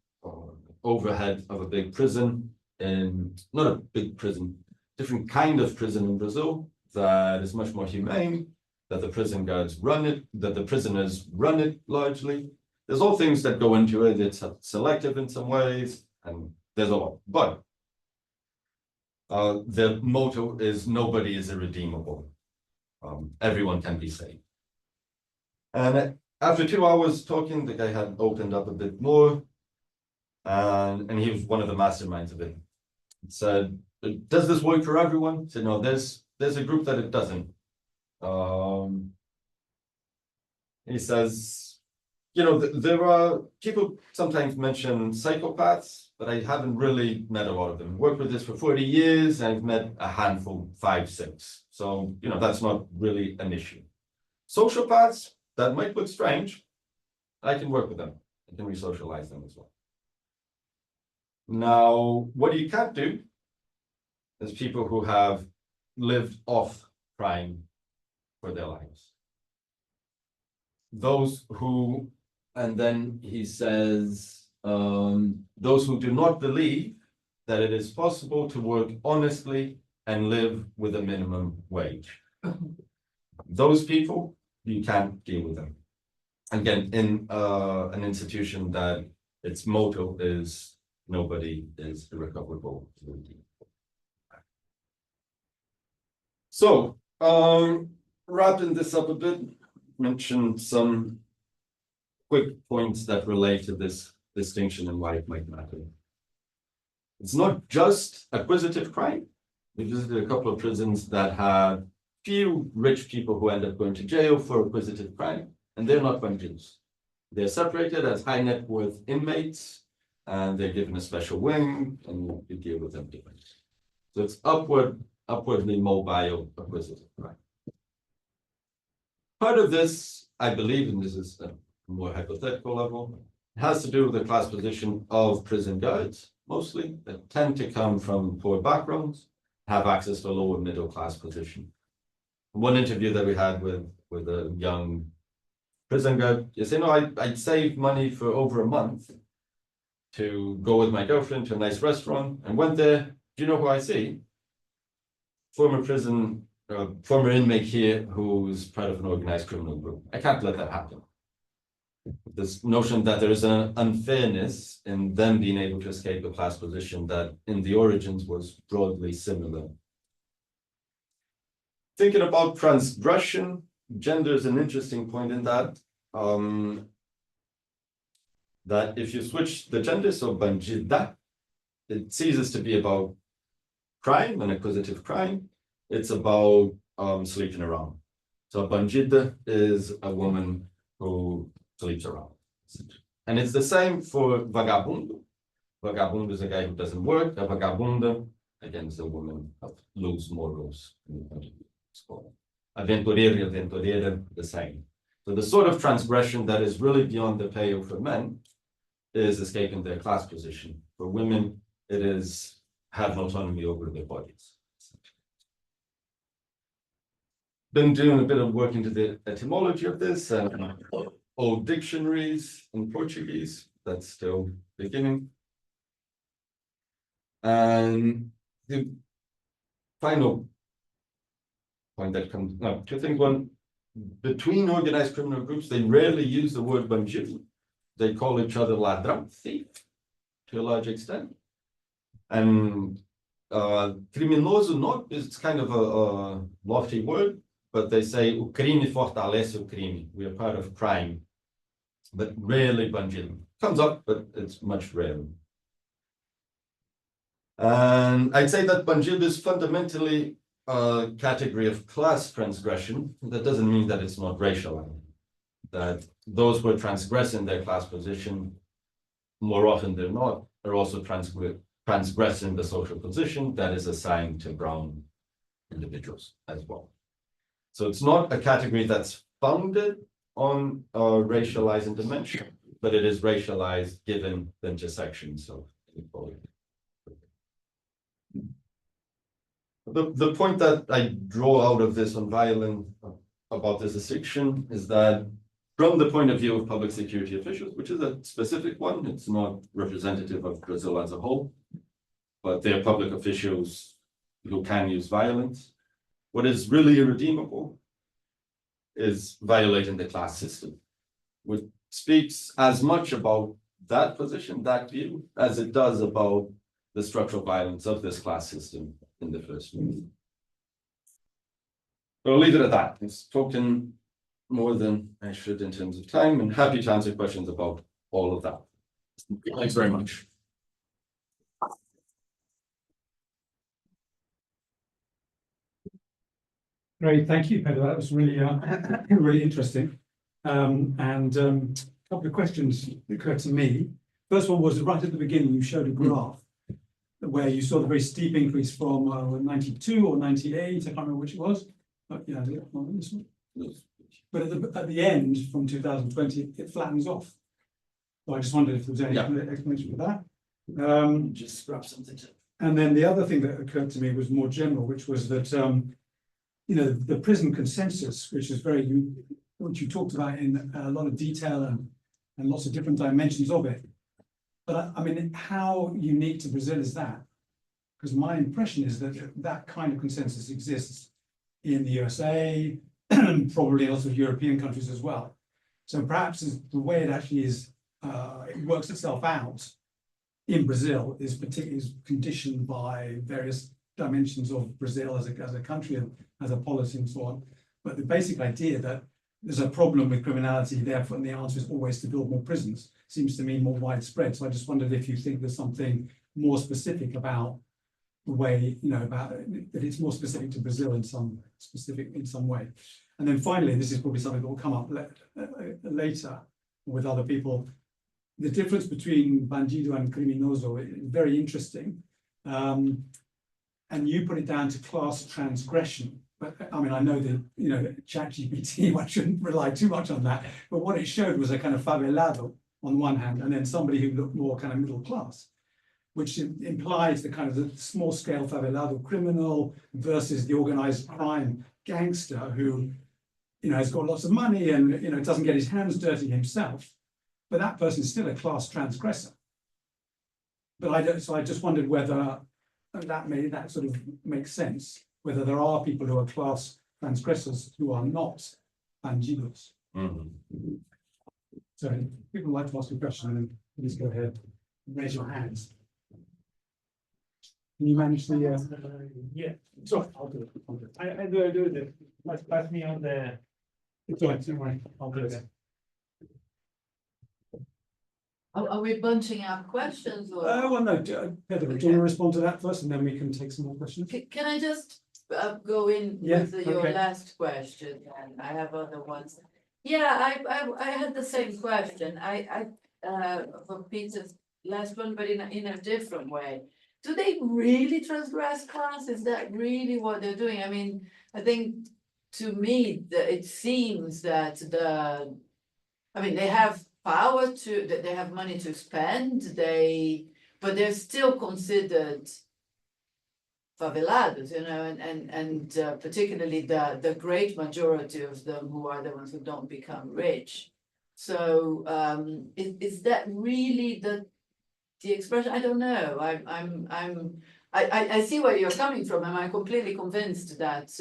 overhead of a big prison, and not a big prison, different kind of prison in Brazil that is much more humane, that the prison guards run it, that the prisoners run it largely. There's all things that go into it. It's selective in some ways, and there's a lot. But the motto is nobody is irredeemable. Everyone can be saved. And after 2 hours talking, the guy had opened up a bit more, and he was one of the masterminds of it. He said, does this work for everyone? He said, no, there's a group that it doesn't. He says, there are people sometimes mention psychopaths, but I haven't really met a lot of them. Worked with this for 40 years, and I've met a handful, 5, 6. So, that's not really an issue. Sociopaths, that might look strange. I can work with them. I can re-socialize them as well. Now, what you can't do is people who have lived off crime for their lives. Those who, and then he says, those who do not believe that it is possible to work honestly and live with a minimum wage. Those people, you can't deal with them. Again, in an institution that its motto is nobody is irrecoverable. So, wrapping this up a bit, mention some quick points that relate to this distinction and why it might matter. It's not just acquisitive crime. We visited a couple of prisons that had few rich people who end up going to jail for acquisitive crime, and they're not bandidos. They're separated as high net worth inmates, and they're given a special wing, and you deal with them differently. So it's upwardly mobile acquisitive crime. Part of this, I believe, and this is a more hypothetical level, has to do with the class position of prison guards, mostly, that tend to come from poor backgrounds, have access to a lower middle class position. One interview that we had with a young prison guard, you say, no, I'd save money for over a month to go with my girlfriend to a nice restaurant, and went there. Do you know who I see? Former inmate here who's part of an organized criminal group. I can't let that happen. This notion that there is an unfairness in them being able to escape a class position that in the origins was broadly similar. Thinking about transgression, gender is an interesting point in that. That if you switch the gender, so bandida, it ceases to be about crime, an acquisitive crime. It's about sleeping around. So a bandida is a woman who sleeps around. And it's the same for vagabundo. Vagabundo is a guy who doesn't work. A vagabunda, again, is a woman of loose morals. Aventureiro, aventureira, the same. So the sort of transgression that is really beyond the pale for men is escaping their class position. For women, it is having autonomy over their bodies. Been doing a bit of work into the etymology of this and old dictionaries in Portuguese. That's still beginning. And the final point that comes up, two things. One, between organized criminal groups, they rarely use the word bandido. They call each other ladrão, thief, to a large extent. And criminoso, not, it's kind of a lofty word, but they say o crime fortalece o crime. We are part of crime, but rarely bandido. Comes up, but it's much rarer. And I'd say that bandido is fundamentally a category of class transgression. That doesn't mean that it's not racial. That those who are transgressing their class position, more often than not, are also transgressing the social position that is assigned to brown individuals as well. So it's not a category that's founded on a racializing dimension, but it is racialized given the intersections of inequality. The point that I draw out of this on violence about this distinction is that from the point of view of public security officials, which is a specific one, it's not representative of Brazil as a whole, but they are public officials who can use violence. What is really irredeemable is violating the class system, which speaks as much about that position, that view, as it does about the structural violence of this class system in the first place. But I'll leave it at that. I've spoken more than I should in terms of time, and happy to answer questions about all of that. Thanks very much. Great, thank you, Pedro. That was really, really interesting. A couple of questions occurred to me. First one was right at the beginning, you showed a graph where you saw the very steep increase from 92 or 98, I can't remember which it was, but yeah, this one. But at the end, from 2020, it flattens off. So I just wondered if there was any explanation for that. Just grab something. And then the other thing that occurred to me was more general, which was that you know, the prison consensus, which is which you talked about in a lot of detail and lots of different dimensions of it. But I mean, how unique to Brazil is that? Because my impression is that that kind of consensus exists in the USA, probably lots of European countries as well. So perhaps the way it actually is, it works itself out in Brazil is conditioned by various dimensions of Brazil as a country and as a policy and so on. But the basic idea that there's a problem with criminality, therefore, and the answer is always to build more prisons, seems to me more widespread. So I just wondered if you think there's something more specific about the way, you know, about that it's more specific to Brazil in some way. And then finally, this is probably something that will come up later with other people. The difference between bandido and criminoso is very interesting. And you put it down to class transgression. But I mean, I know that, you know, ChatGPT, I shouldn't rely too much on that. But what it showed was a kind of favelado on one hand, and then somebody who looked more kind of middle class, which implies the kind of the small scale favelado criminal versus the organized crime gangster who, you know, has got lots of money and, you know, doesn't get his hands dirty himself. But that person is still a class transgressor. But I don't, so I just wondered whether that sort of makes sense, whether there are people who are class transgressors who are not bandidos. So if people would like to ask a question, then please go ahead and raise your hands. Can you manage the? Yeah, so I'll do it. I'll do it. I do it. Pass me on the. It's all right, don't worry. I'll do it. Are we bunching up questions or? Well, no, Pedro, do you want to respond to that first, and then we can take some more questions? Can I just go in Yeah, with your okay. last question, and I have other ones. Yeah, I had the same question. For Peter's last one, but in a different way. Do they really transgress class? Is that really what they're doing? I mean, I think to me, it seems that they have power that they have money to spend, but they're still considered favelados, you know, and particularly the great majority of them who are the ones who don't become rich. So is that really the expression? I don't know. I see where you're coming from, and I'm completely convinced that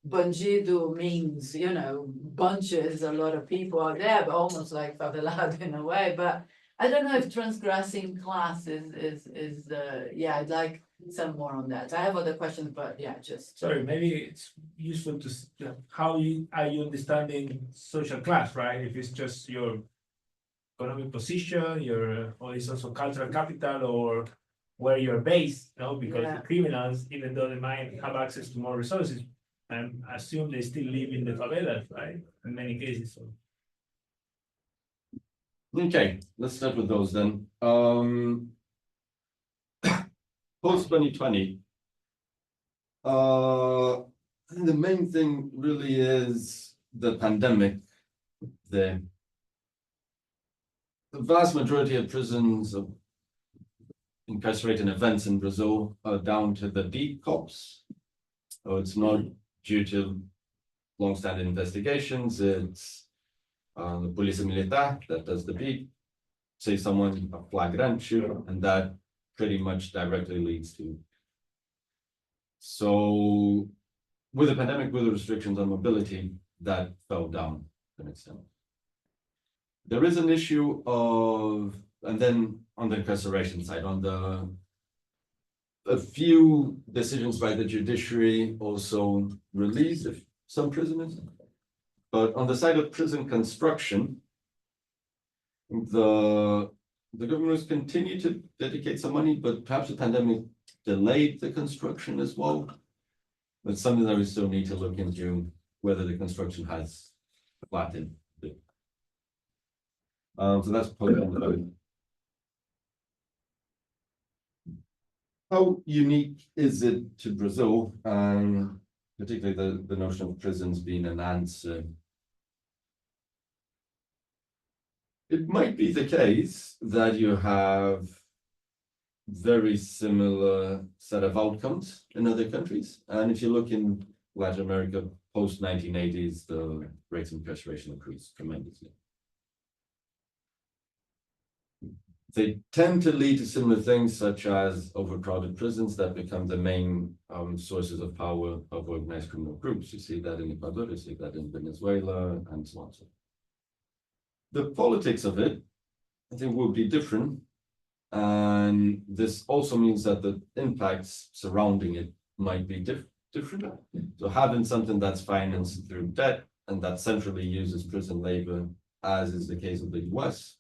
bandido means, you know, bunches, a lot of people are there, but almost like favelado in a way. But I don't know if transgressing class is yeah, I'd like some more on that. I have other questions, but yeah, just. Sorry, maybe it's useful to are you understanding social class, right? If it's just your economic position, or it's also cultural capital, or where you're based, you know, because Yeah. the criminals, even though they might have access to more resources, and assume they still live in the favelas, right? In many cases. So. Okay, let's start with those then. Post 2020, I think the main thing really is the pandemic. The vast majority of prisons of incarcerating events in Brazil are down to the beat cops. So it's not due to long-standing investigations. It's the Polícia Militar that does the beat. Say someone a flagrante, and that pretty much directly leads to. So with the pandemic, with the restrictions on mobility, that fell down to an extent. There is an issue of, and then on the incarceration side, a few decisions by the judiciary also released some prisoners. But on the side of prison construction, the government has continued to dedicate some money, but perhaps the pandemic delayed the construction as well. But something that we still need to look into, whether the construction has flattened. So that's probably on the road. How unique is it to Brazil, and particularly the notion of prisons being an answer? It might be the case that you have very similar set of outcomes in other countries. And if you look in Latin America, post 1980s, the rates of incarceration increased tremendously. They tend to lead to similar things, such as overcrowded prisons that become the main sources of power of organized criminal groups. You see that in Ecuador, you see that in Venezuela, and so on. The politics of it, I think, will be different. And this also means that the impacts surrounding it might be different. So having something that's financed through debt and that centrally uses prison labor, as is the case of the US,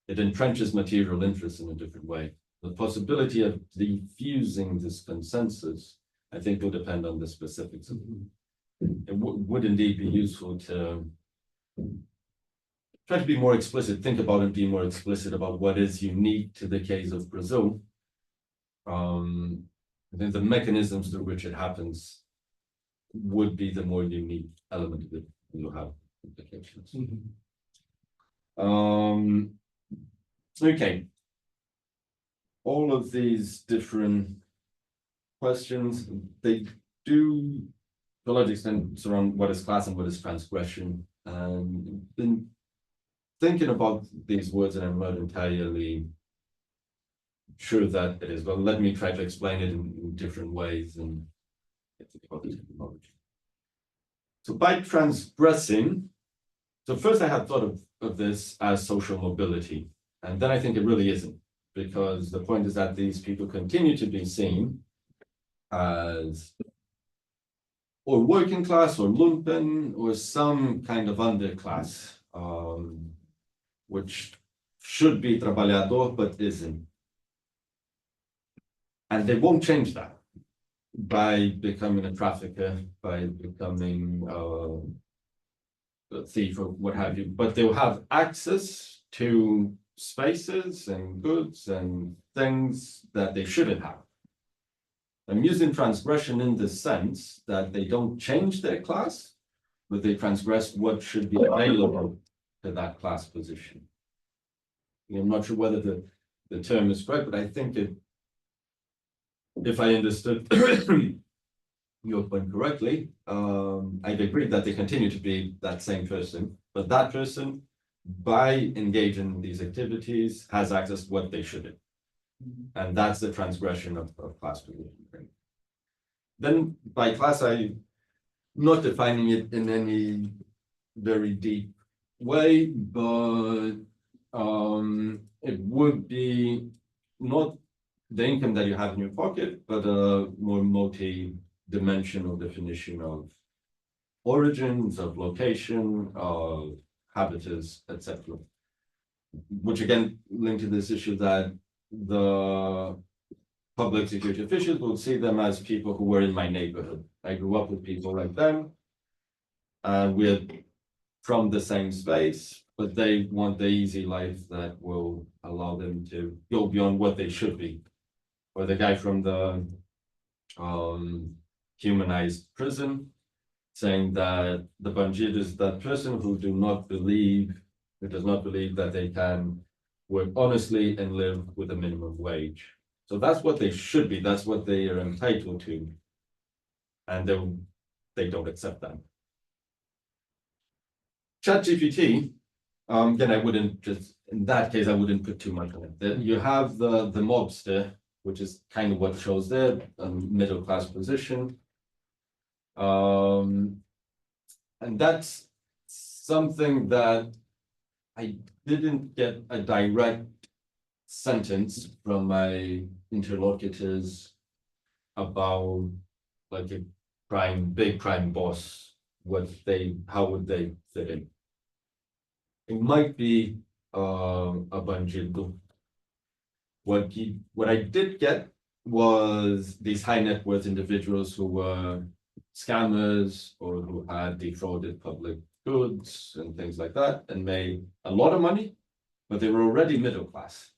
it entrenches material interests in a different way. The possibility of diffusing this consensus, I think, will depend on the specifics of it. It would indeed be useful to try to be more explicit, think about and be more explicit about what is unique to the case of Brazil. I think the mechanisms through which it happens would be the more unique element of it. You have implications. Okay. All of these different questions, they do, to a large extent, surround what is class and what is transgression. And been thinking about these words, and I'm not entirely sure that it is, but let me try to explain it in different ways and think about the terminology. So by transgressing, so first I had thought of this as social mobility, and then I think it really isn't, because the point is that these people continue to be seen as or working class or lumpen or some kind of underclass, which should be trabalhador but isn't. And they won't change that by becoming a trafficker, by becoming a thief or what have you, but they'll have access to spaces and goods and things that they shouldn't have. I'm using transgression in the sense that they don't change their class, but they transgress what should be available to that class position. I'm not sure whether the term is correct, but I think it, if I understood your point correctly, I'd agree that they continue to be that same person, but that person, by engaging in these activities, has access to what they shouldn't. And that's the transgression of class position. Then by class, I'm not defining it in any very deep way, but it would be not the income that you have in your pocket, but a more multi-dimensional definition of origins, of location, of habitus, etc. Which again linked to this issue that the public security officials would see them as people who were in my neighborhood. I grew up with people like them, and we're from the same space, but they want the easy life that will allow them to go beyond what they should be. Or the guy from the humanized prison saying that the bandido is that person who does not believe that they can work honestly and live with a minimum wage. So that's what they should be. That's what they are entitled to. And they don't accept that. ChatGPT, again, I wouldn't just, in that case, I wouldn't put too much on it. You have the mobster, which is kind of what shows there, a middle class position. And that's something that I didn't get a direct sentence from my interlocutors about like a big crime boss, how would they fit in? It might be a bandido. What I did get was these high net worth individuals who were scammers or who had defrauded public goods and things like that and made a lot of money, but they were already middle class.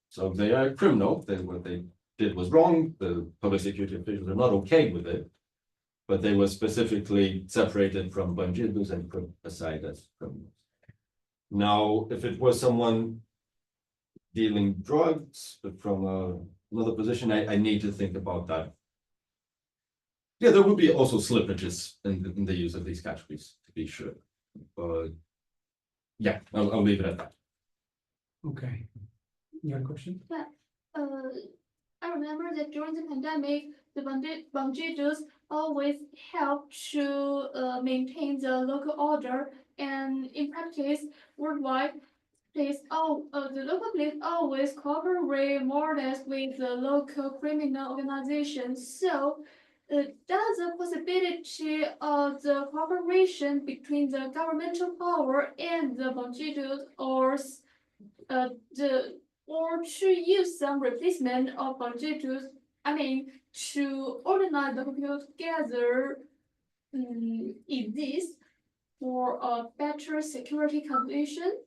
So they are criminal. What they did was wrong. The public security officials are not okay with it, but they were specifically separated from bandidos and put aside as criminals. Now, if it was someone dealing drugs, but from another position, I need to think about that. Yeah, there would be also slippages in the use of these categories, to be sure. But yeah, I'll leave it at that. Okay. You have a question? Yeah, I remember that during the pandemic, the bandidos always help to maintain the local order, and in practice, worldwide, the local police always cooperate more or less with the local criminal organizations. So, does the possibility of the cooperation between the governmental power and the bandidos, or to use some replacement of bandidos, to organize the people together, exist for a better security condition?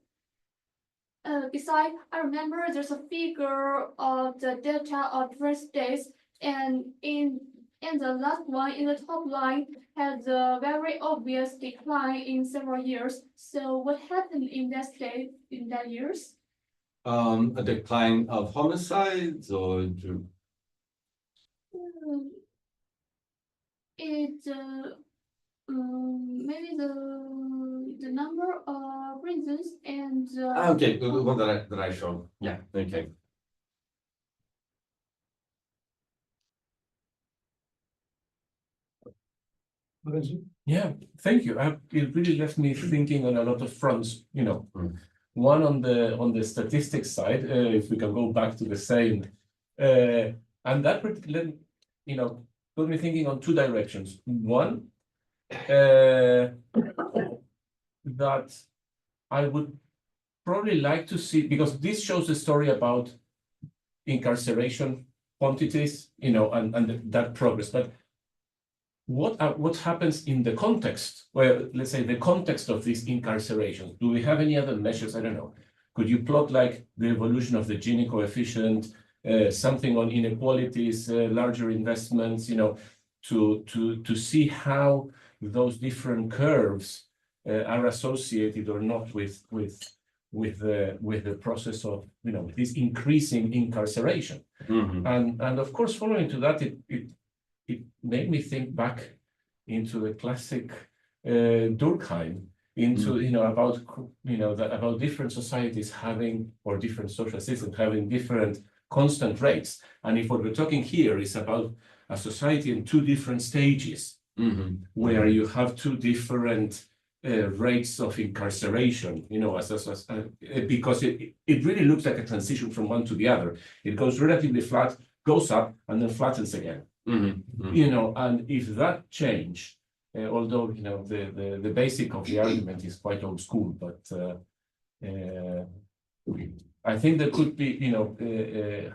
Besides, I remember there's a figure of the data of different states, and And the last one in the top line has a very obvious decline in several years. So what happened in that years? A decline of homicides or It maybe the number of prisons and okay, the one that I showed. Yeah, okay. Yeah, thank you. It really left me thinking on a lot of fronts, you know. Mm. One on the statistics side, if we can go back to the same, and that particular, you know, got me thinking on two directions. One, that I would probably like to see, because this shows a story about incarceration quantities, you know, and that progress. But what happens in the context, well, let's say the context of these incarcerations? Do we have any other measures? I don't know. Could you plot like the evolution of the Gini coefficient, something on inequalities, larger investments, you know, to see how those different curves are associated or not with the process of, you know, this increasing incarceration. Mhm. And of course, following to that, it made me think back into the classic Durkheim, into, you know, about, you know, about different societies having, or different social systems having different constant rates. And if what we're talking here is about a society in two different stages, Mhm. where you have two different rates of incarceration, you know, because it really looks like a transition from one to the other. It goes relatively flat, goes up, and then flattens again. Mhm. Mhm. You know, and if that change, although, you know, the basic of the argument is quite old school, but I think there could be, you know,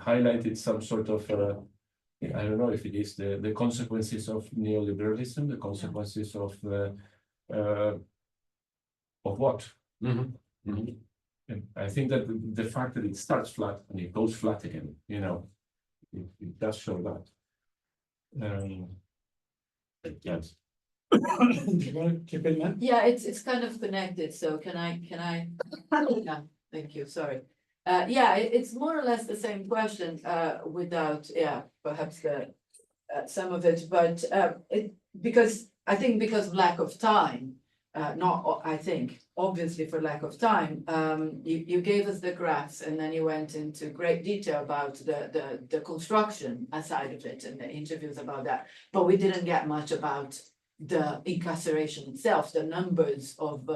highlighted some sort of, I don't know if it is the consequences of neoliberalism, the consequences of what? Mhm. Mhm. And I think that the fact that it starts flat and it goes flat again, you know, it does show that. Yes. Do you want to chip in, man? Yeah, it's kind of connected, so can I? Yeah, thank you, sorry. Yeah, it's more or less the same question, without, yeah, perhaps some of it, but because of lack of time, obviously for lack of time, you gave us the graphs and then you went into great detail about the construction aside of it and the interviews about that, but we didn't get much about the incarceration itself, the numbers of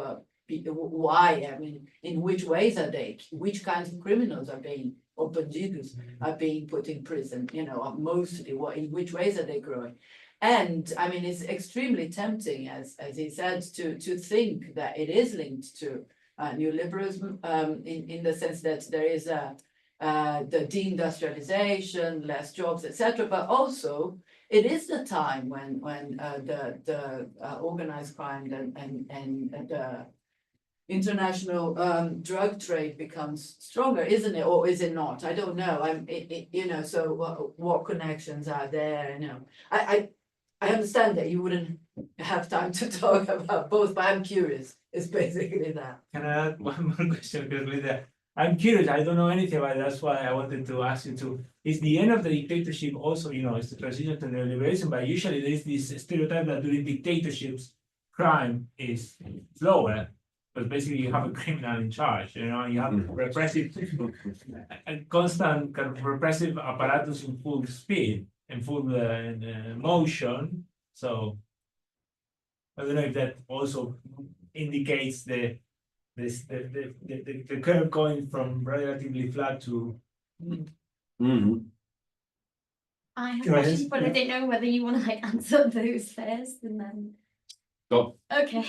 why, I mean, in which ways are they, which kinds of criminals are being, or bandidos are being put in prison, you know, mostly, in which ways are they growing? And I mean, it's extremely tempting, as he said, to think that it is linked to neoliberalism, in the sense that there is the deindustrialization, less jobs, etc. But also, it is the time when the organized crime and the international drug trade becomes stronger, isn't it? Or is it not? I don't know. You know, so what connections are there? You know, I understand that you wouldn't have time to talk about both, but I'm curious. It's basically that. Can I add one more question? Because I'm curious, I don't know anything about it, that's why I wanted to ask you to. Is the end of the dictatorship also, you know, it's the transition to neoliberalism, but usually there is this stereotype that during dictatorships, crime is lower, but basically you have a criminal in charge, you know, you have repressive, a constant kind of repressive apparatus in full speed, in full motion. So I don't know if that also indicates the curve going from relatively flat to. Mhm. I have Go ahead, questions, but I yeah. don't know whether you want to like answer those first and then. Go. Okay.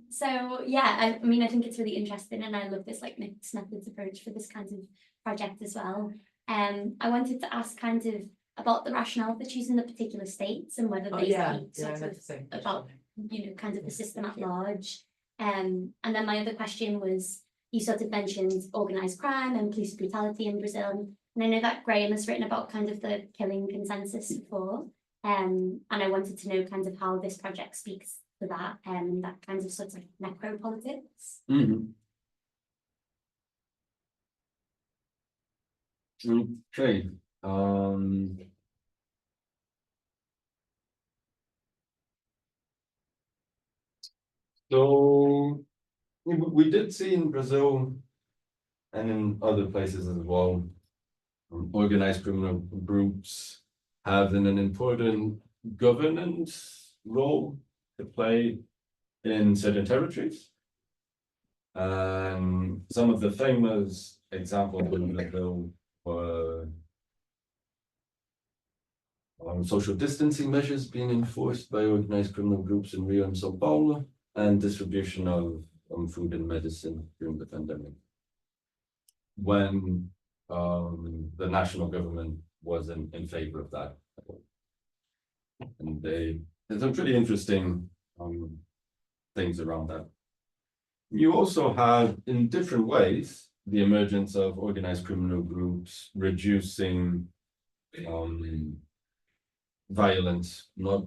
So yeah, I mean, I think it's really interesting and I love this like mixed methods approach for this kind of project as well. I wanted to ask kind of about the rationale for choosing the particular states and whether they speak sort of about, you know, kind of the system at large. And then my other question was, you sort of mentioned organized crime and police brutality in Brazil. And I know that Graham has written about kind of the killing consensus before. And I wanted to know kind of how this project speaks to that, that kind of sort of necropolitics. Okay. So we did see in Brazil and in other places as well, organized criminal groups having an important governance role to play in certain territories. And some of the famous examples in Brazil were social distancing measures being enforced by organized criminal groups in Rio and Sao Paulo, and distribution of food and medicine during the pandemic, when the national government wasn't in favor of that. And there's some pretty interesting things around that. You also have, in different ways, the emergence of organized criminal groups reducing violence, not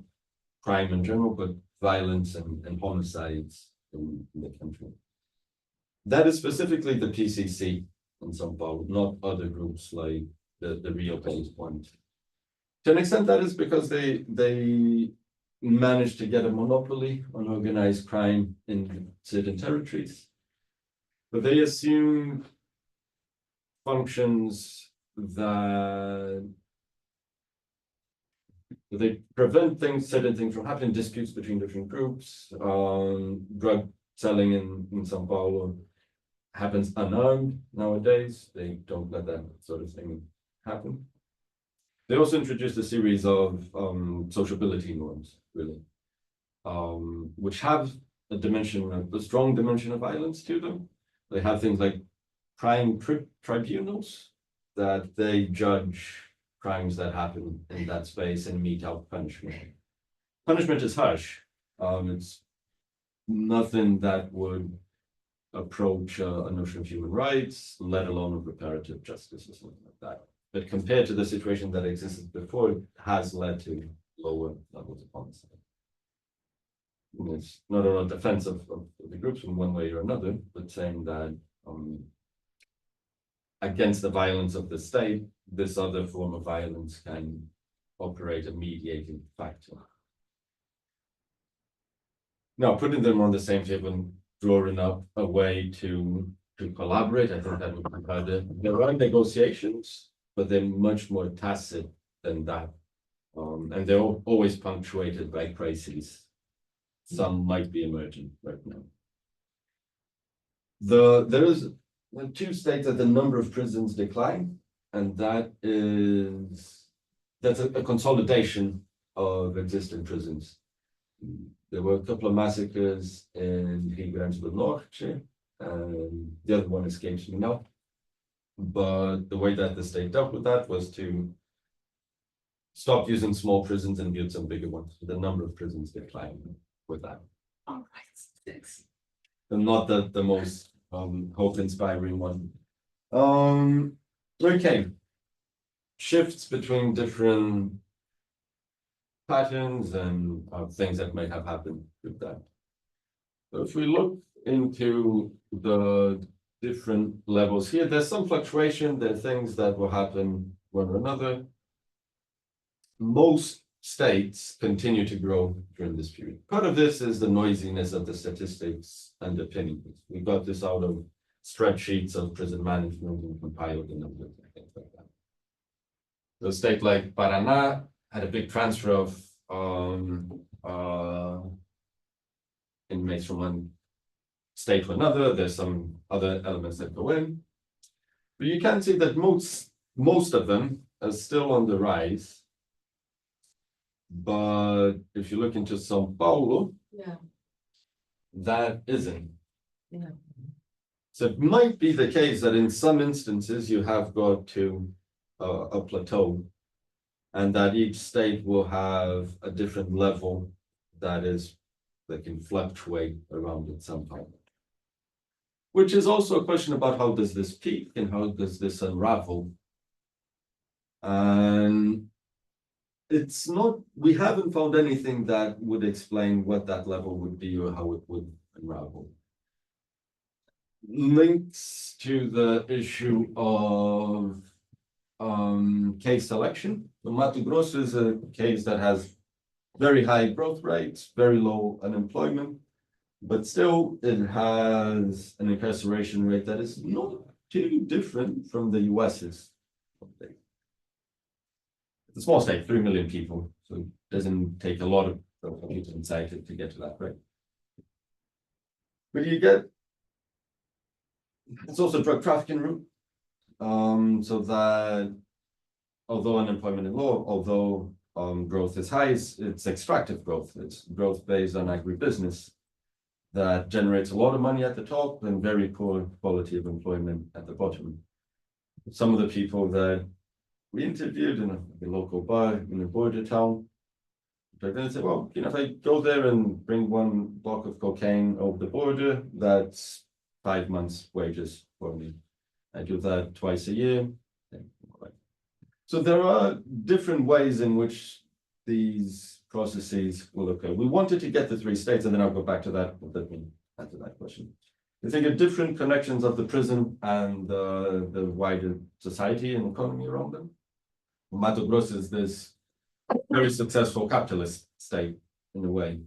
crime in general, but violence and homicides in the country. That is specifically the PCC in São Paulo, not other groups like the Rio Case one. To an extent, that is because they managed to get a monopoly on organized crime in certain territories, but they assume functions that they prevent certain things from happening, disputes between different groups. Drug selling in São Paulo happens unarmed nowadays. They don't let that sort of thing happen. They also introduced a series of sociability norms, really, which have a strong dimension of violence to them. They have things like crime tribunals that they judge crimes that happen in that space and mete out punishment. Punishment is harsh. It's nothing that would approach a notion of human rights, let alone of reparative justice or something like that. But compared to the situation that existed before, it has led to lower levels of homicide. It's not a defense of the groups in one way or another, but saying that against the violence of the state, this other form of violence can operate a mediating factor. Now, putting them on the same table and drawing up a way to collaborate, I think that would be harder. There are negotiations, but they're much more tacit than that. And they're always punctuated by crises. Some might be emerging right now. There is two states that the number of prisons decline, and that's a consolidation of existing prisons. There were a couple of massacres in Rio Grande do Norte, and the other one escapes me now. But the way that the state dealt with that was to stop using small prisons and build some bigger ones. The number of prisons declined with that. All right, thanks. And not the most hope-inspiring one. Okay. Shifts between different patterns and things that might have happened with that. So if we look into the different levels here, there's some fluctuation. There are things that will happen one or another. Most states continue to grow during this period. Part of this is the noisiness of the statistics underpinning this. We got this out of spreadsheets of prison management and compiled the numbers and things like that. So a state like Paraná had a big transfer of inmates from one state to another. There's some other elements that go in. But you can see that most of them are still on the rise. But if you look into São Paulo, Yeah, that isn't. yeah. So it might be the case that in some instances you have got to a plateau, and that each state will have a different level that can fluctuate around it somehow. Which is also a question about how does this peak and how does this unravel And it's not, we haven't found anything that would explain what that level would be or how it would unravel. Links to the issue of case selection. The Mato Grosso is a case that has very high growth rates, very low unemployment, but still it has an incarceration rate that is not too different from the US's. It's a small state, 3 million people, so it doesn't take a lot of people inside to get to that rate. But you get, it's also a drug trafficking route. So that although unemployment is low, although growth is high, it's extractive growth. It's growth based on agribusiness that generates a lot of money at the top and very poor quality of employment at the bottom. Some of the people that we interviewed in a local bar in a border town, they're going to say, well, you know, if I go there and bring one block of cocaine over the border, that's 5 months' wages for me. I do that twice a year. So there are different ways in which these processes will occur. We wanted to get the 3 states, and then I'll go back to that. Let me answer that question. I think of different connections of the prison and the wider society and economy around them. Mato Grosso is this very successful capitalist state in a way,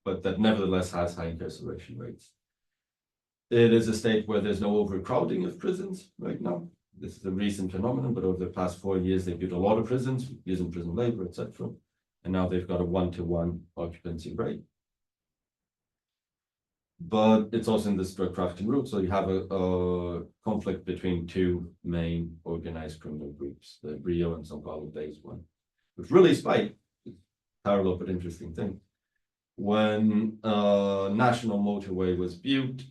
but that nevertheless has high incarceration rates. It is a state where there's no overcrowding of prisons right now. This is a recent phenomenon, but over the past 4 years, they've built a lot of prisons using prison labor, etc. And now they've got a 1-to-1 occupancy rate. But it's also in this drug trafficking route, so you have a conflict between 2 main organized criminal groups, the Rio and São Paulo-based one, which really spiked, parallel but interesting thing. When a national motorway was built,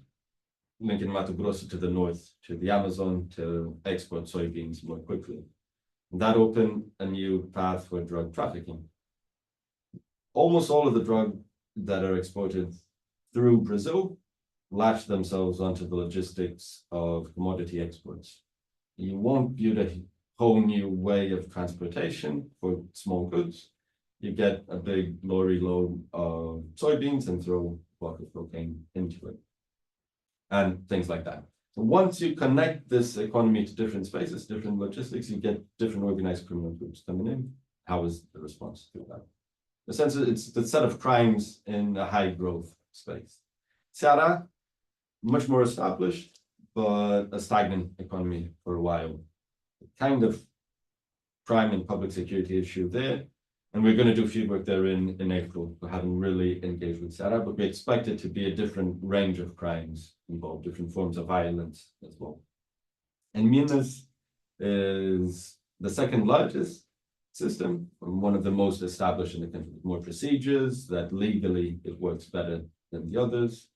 linking Mato Grosso to the north, to the Amazon, to export soybeans more quickly. That opened a new path for drug trafficking. Almost all of the drugs that are exported through Brazil latch themselves onto the logistics of commodity exports. You won't build a whole new way of transportation for small goods. You get a big lorry load of soybeans and throw a block of cocaine into it, and things like that. So once you connect this economy to different spaces, different logistics, you get different organized criminal groups coming in. How is the response to that? Essentially, it's the set of crimes in a high growth space. Ceará, much more established, but a stagnant economy for a while. Kind of crime and public security issue there. And we're going to do field work there in April. We haven't really engaged with Ceará, but we expect it to be a different range of crimes involved, different forms of violence as well. And Minas is the second largest system, and one of the most established in the country, with more procedures, that legally it works better than the others,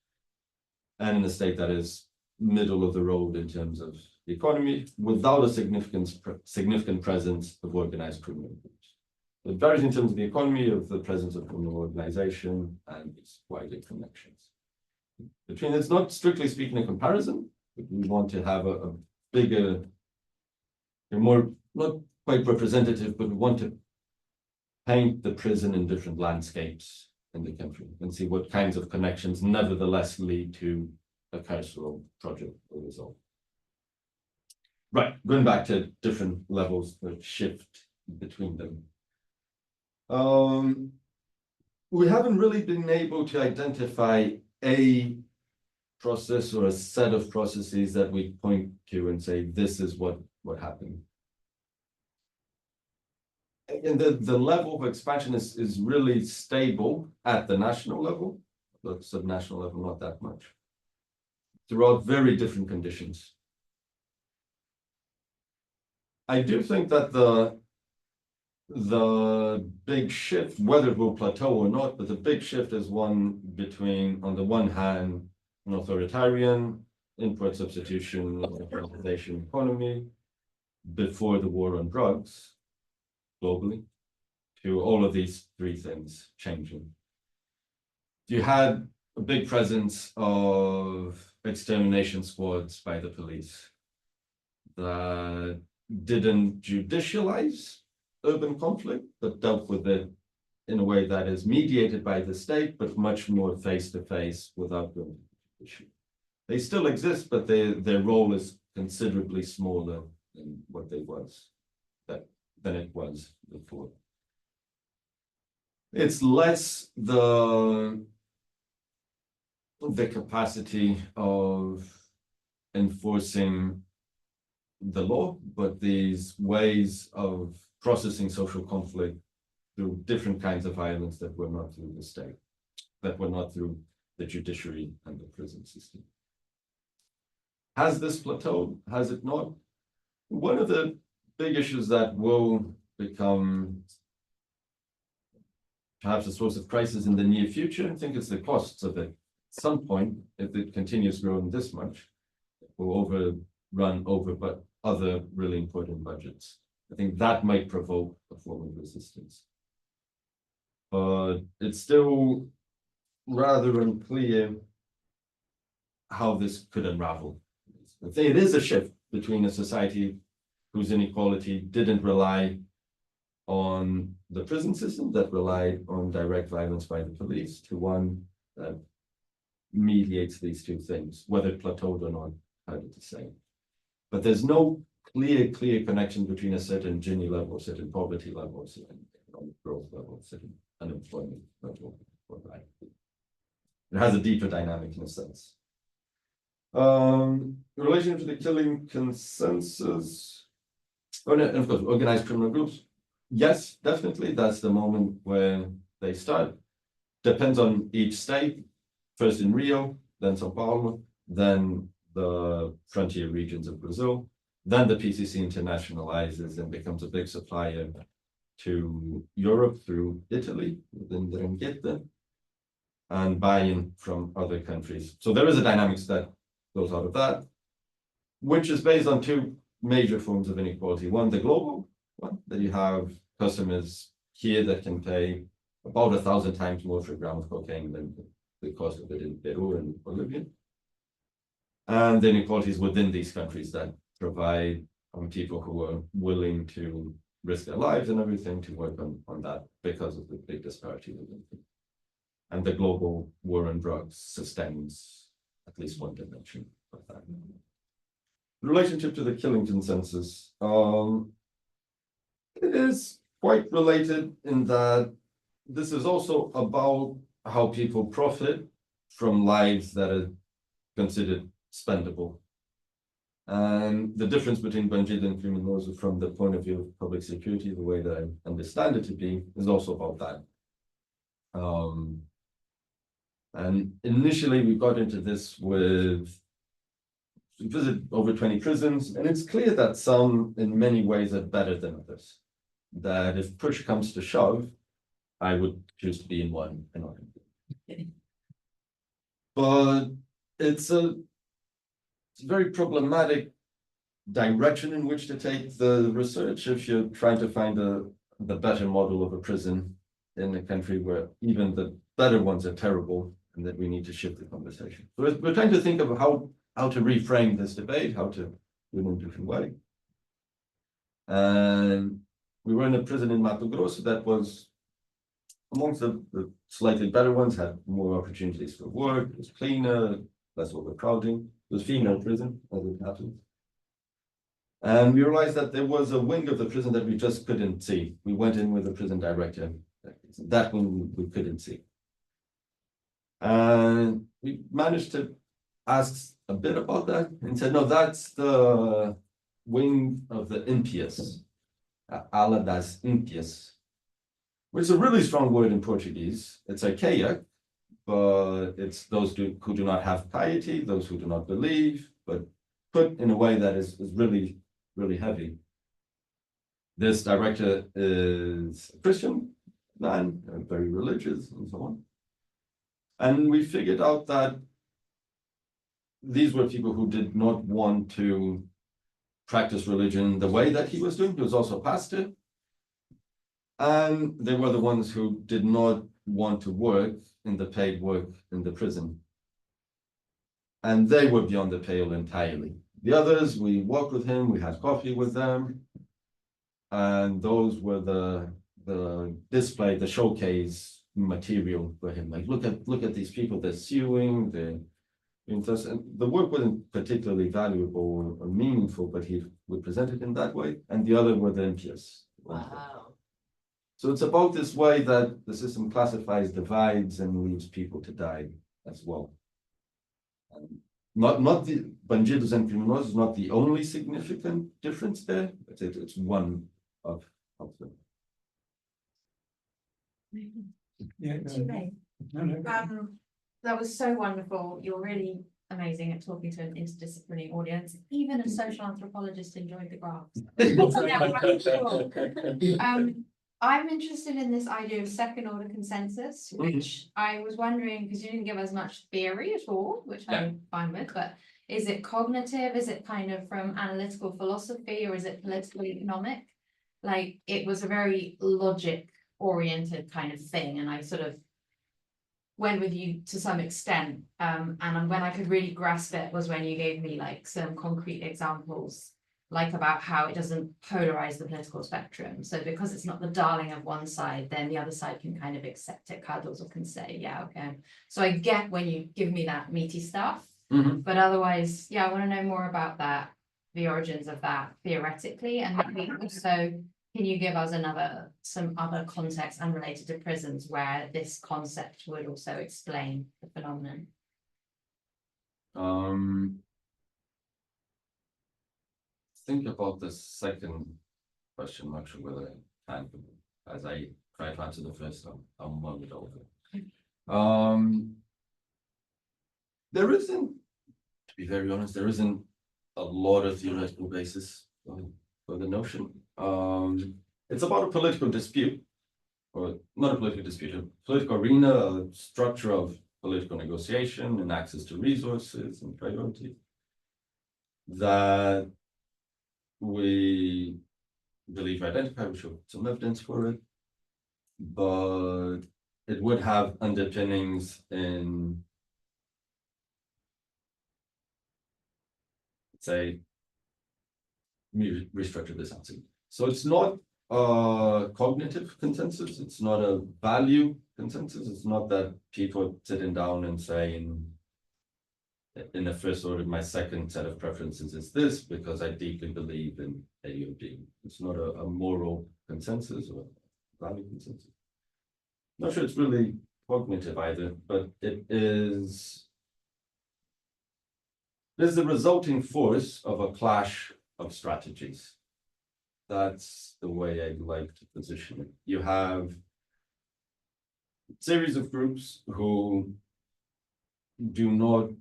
and in a state that is middle of the road in terms of the economy, without a significant presence of organized criminal groups. It varies in terms of the economy, of the presence of criminal organization, and its wider connections. Between, it's not strictly speaking a comparison, but we want to have a bigger, a more, not quite representative, but we want to paint the prison in different landscapes in the country and see what kinds of connections nevertheless lead to a carceral project or result. Right, going back to different levels of shift between them. We haven't really been able to identify a process or a set of processes that we point to and say, this is what happened. And the level of expansion is really stable at the national level, but subnational level, not that much, throughout very different conditions. I do think that the big shift, whether it will plateau or not, but the big shift is one between, on the one hand, an authoritarian import substitution urbanization economy before the war on drugs globally, to all of these 3 things changing. You had a big presence of extermination squads by the police that didn't judicialize urban conflict, but dealt with it in a way that is mediated by the state, but much more face-to-face without going to the issue. They still exist, but their role is considerably smaller than what they was, than it was before. It's less the capacity of enforcing the law, but these ways of processing social conflict through different kinds of violence that were not through the state, that were not through the judiciary and the prison system. Has this plateaued? Has it not? One of the big issues that will become perhaps a source of crisis in the near future, I think it's the costs of it. At some point, if it continues growing this much, it will overrun but other really important budgets. I think that might provoke a form of resistance. But it's still rather unclear how this could unravel. I think it is a shift between a society whose inequality didn't rely on the prison system, that relied on direct violence by the police, to one that mediates these two things, whether it plateaued or not, hard to say. But there's no clear connection between a certain Gini level, a certain poverty level, a certain economic growth level, a certain unemployment level. It has a deeper dynamic in a sense. In relation to the killing consensus, and of course, organized criminal groups, yes, definitely, that's the moment where they start. Depends on each state, first in Rio, then Sao Paulo, then the frontier regions of Brazil. Then the PCC internationalizes and becomes a big supplier to Europe through Italy, within the Ringgit, and buying from other countries. So there is a dynamics that goes out of that, which is based on two major forms of inequality. One, the global one, that you have customers here that can pay about 1,000 times more for a gram of cocaine than the cost of it in Peru and Bolivia. And the inequalities within these countries that provide people who are willing to risk their lives and everything to work on that because of the big disparity within them. And the global war on drugs sustains at least one dimension of that. The relationship to the killing consensus, it is quite related in that this is also about how people profit from lives that are considered spendable. And the difference between bandido and criminoso from the point of view of public security, the way that I understand it to be, is also about that. And initially we got into this with visit over 20 prisons, and it's clear that some in many ways are better than others. That if push comes to shove, I would choose to be in one and not in two. But it's a very problematic direction in which to take the research if you're trying to find the better model of a prison in a country where even the better ones are terrible, and that we need to shift the conversation. So we're trying to think of how to reframe this debate, how to do it in a different way. And we were in a prison in Mato Grosso that was amongst the slightly better ones, had more opportunities for work, it was cleaner, less overcrowding. It was female prison, as it happened. And we realized that there was a wing of the prison that we just couldn't see. We went in with the prison director. That one we couldn't see. And we managed to ask a bit about that and said, no, that's the wing of the impious, ala das impias, which is a really strong word in Portuguese. It's archaic, but it's those who do not have piety, those who do not believe, but put in a way that is really, really heavy. This director is a Christian man, very religious and so on. And we figured out that these were people who did not want to practice religion the way that he was doing. He was also a pastor. And they were the ones who did not want to work in the paid work in the prison. And they were beyond the pale entirely. The others, we walked with him, we had coffee with them. And those were the display, the showcase material for him. Like, look at these people they're suing, they're interested. And the work wasn't particularly valuable or meaningful, but he would present it in that way. And the other were the MPS. Wow. So it's about this way that the system classifies, divides, and leaves people to die as well. And not the bandidos and criminosos is not the only significant difference there, but it's one of them. Yeah, no. That was so wonderful. You're really amazing at talking to an interdisciplinary audience. Even a social anthropologist enjoyed the graphs. I'm interested in this idea of second order consensus, which I was wondering, because you didn't give us much theory at all, which I'm fine with, but is it cognitive? Is it kind of from analytical philosophy, or is it political economic? Like, it was a very logic oriented kind of thing, and I sort of went with you to some extent. And when I could really grasp it was when you gave me like some concrete examples, like about how it doesn't polarize the political spectrum. So because it's not the darling of one side, then the other side can kind of accept it, cuddles, or can say, yeah, okay. So I get when you give me that meaty stuff, but otherwise, yeah, I want to know more about that, the origins of that theoretically, and maybe also, can you give us some other context unrelated to prisons where this concept would also explain the phenomenon? Think about the second question, I'm not sure whether I can, as I try to answer the first, I'll mull it over. There isn't, to be very honest, there isn't a lot of theoretical basis for the notion. It's about a political dispute, or not a political dispute, a political arena, a structure of political negotiation and access to resources and priorities that we believe identify. We show some evidence for it, but it would have underpinnings in, say, restructure this answer. So it's not a cognitive consensus, it's not a value consensus, it's not that people sitting down and saying, in the first order, my second set of preferences is this because I deeply believe in A or B. It's not a moral consensus or value consensus. Not sure it's really cognitive either, but it is. There's the resulting force of a clash of strategies. That's the way I'd like to position it. You have a series of groups who do not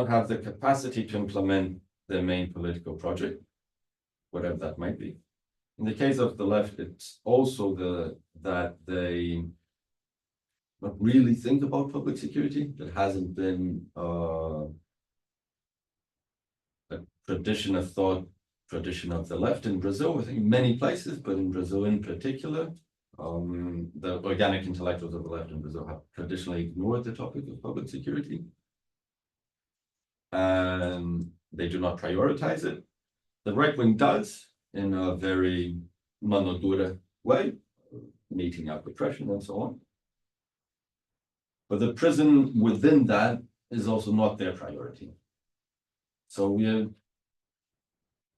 have the capacity to implement their main political project, whatever that might be. In the case of the left, it's also that they not really think about public security. That hasn't been a tradition of thought, tradition of the left in Brazil, I think in many places, but in Brazil in particular. The organic intellectuals of the left in Brazil have traditionally ignored the topic of public security. And they do not prioritize it. The right wing does in a very mano dura way, meting out repression and so on. But the prison within that is also not their priority. So we're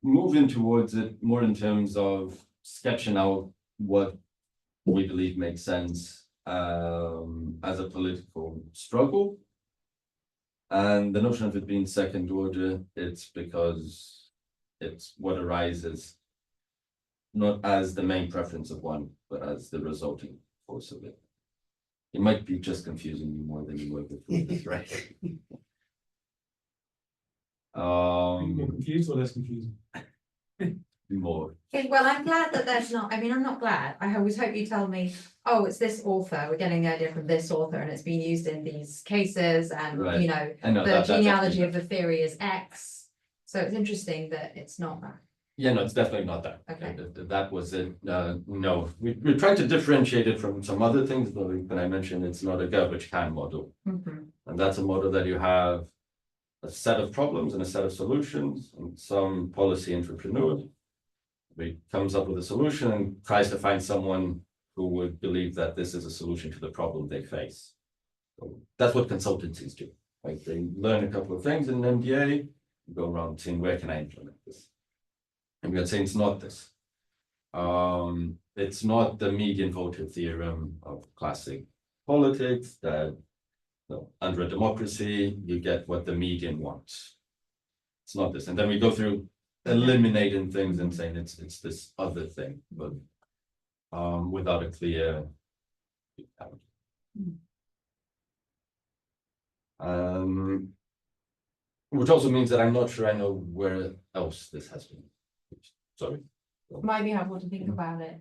moving towards it more in terms of sketching out what we believe makes sense as a political struggle. And the notion of it being second order, it's because it's what arises not as the main preference of one, but as the resulting force of it. It might be just confusing you more than you were before, that's right. More confused or less confusing? More. Okay, well, I'm glad that there's not, I mean, I'm not glad. I always hope you tell me, oh, it's this author, we're getting the idea from this author, and it's been used in these cases, and Right. you know, I know the that's genealogy actually- of the theory is X. So it's interesting that it's not that. Yeah, no, it's definitely not that. Okay. That was it. No, we're trying to differentiate it from some other things, but when I mentioned it's not a garbage can model. Mhm. And that's a model that you have a set of problems and a set of solutions, and some policy entrepreneur comes up with a solution and tries to find someone who would believe that this is a solution to the problem they face. So that's what consultancies do. Like they learn a couple of things in an MBA, go around saying, where can I implement this? And we're saying it's not this. It's not the median voter theorem of classic politics that under a democracy, you get what the median wants. It's not this. And then we go through eliminating things and saying it's this other thing, but without a clear which also means that I'm not sure I know where else this has been. Sorry. Might be helpful to think about it.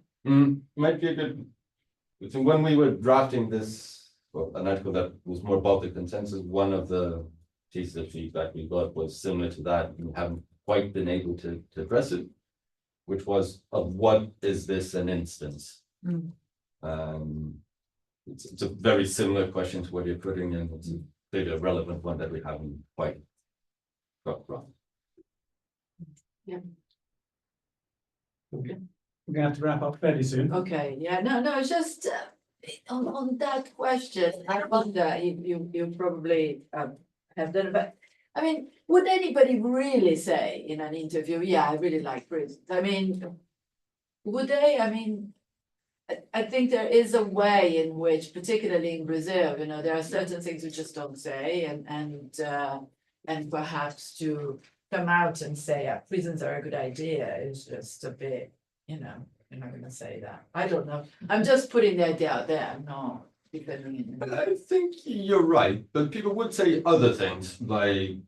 Might be a good. So when we were drafting this, well, an article that was more about the consensus, one of the pieces of feedback we got was similar to that. We haven't quite been able to address it, which was of what is this an instance? It's a very similar question to what you're putting in. It's a bigger relevant one that we haven't quite got wrong. Yeah. Okay. We're gonna have to wrap up fairly soon. Okay, yeah, no, it's just on that question, I wonder if you probably have done it, but I mean, would anybody really say in an interview, yeah, I really like prisons? I mean, would they? I mean, I think there is a way in which, particularly in Brazil, you know, there are certain things you just don't say, and perhaps to come out and say, yeah, prisons are a good idea is just a bit, you know, you're not gonna say that. I don't know. I'm just putting the idea out there. I'm not defending it. I think you're right, but people would say other things like,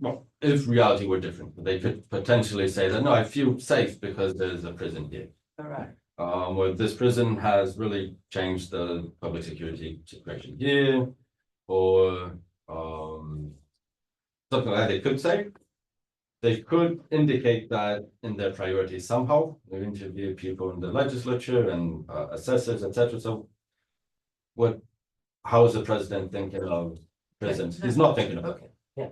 well, if reality were different, they could potentially say that, no, I feel safe because there's a prison here. All right. Well, this prison has really changed the public security situation here, or something like that they could say. They could indicate that in their priorities somehow. They interview people in the legislature and assessors, etc. So, how is the president thinking of prisons? He's not thinking about it. Okay, yeah.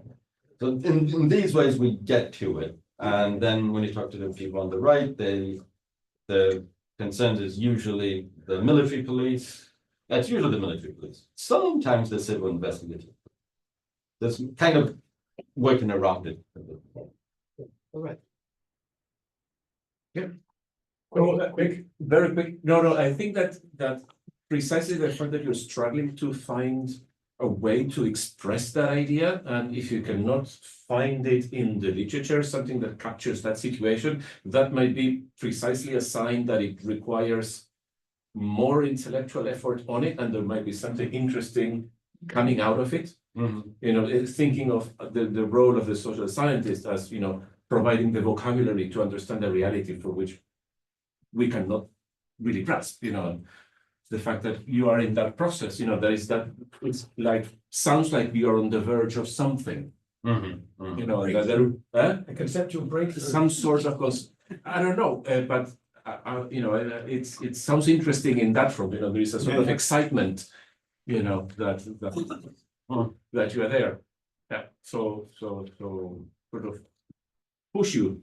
So in these ways we get to it, and then when you talk to the people on the right, the concern is usually the military police. That's usually the military police. Sometimes the civil investigative. There's kind of working around it. All right. Quick, very quick. No, I think that precisely the fact that you're struggling to find a way to express that idea, and if you cannot find it in the literature, something that captures that situation, that might be precisely a sign that it requires more intellectual effort on it, and there might be something interesting coming out of it. You know, thinking of the role of the social scientist as, you know, providing the vocabulary to understand the reality for which we cannot really grasp, you know, the fact that you are in that process, you know, there is that, it's like, sounds like you are on the verge of something, you know, that there, A conceptual breakthrough. some sort of, I don't know, but, you know, it sounds interesting in that front, you know, there is a sort of excitement, you know, that you are there. Yeah, so sort of push you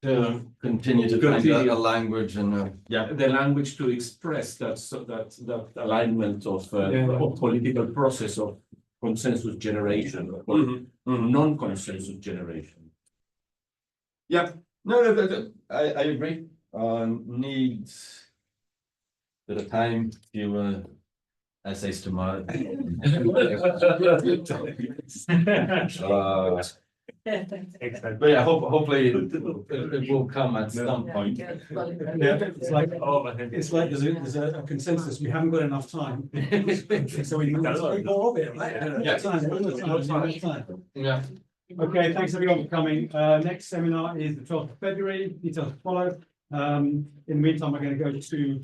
to Continue to find a language and the language to express that alignment of political process of consensus generation or non-consensus generation. yeah. No, I agree. Needs a bit of time, fewer essays tomorrow. But yeah, hopefully it will come at some point. Yeah, it's like there's a consensus. We haven't got enough time, so we need more of it. Right? Yeah. Time. Yeah. Okay, thanks everyone for coming. Next seminar is the 12th of February. Details to follow. In the meantime, we're going to go to.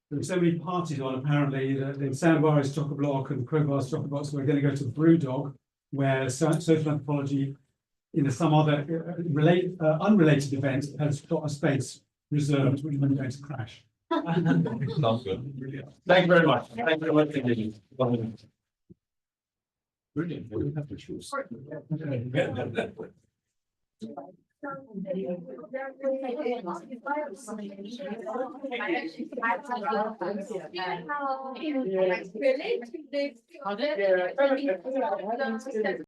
There's so many parties on apparently. The Sandbar is chock-a-block and Crowbar's chock-a-block. So we're going to go to the Brew Dog, where social anthropology some other unrelated event has got a space reserved, which we're going to crash. Sounds good. Thank you very much. Thank you very much indeed. Brilliant. We don't have to choose. Really?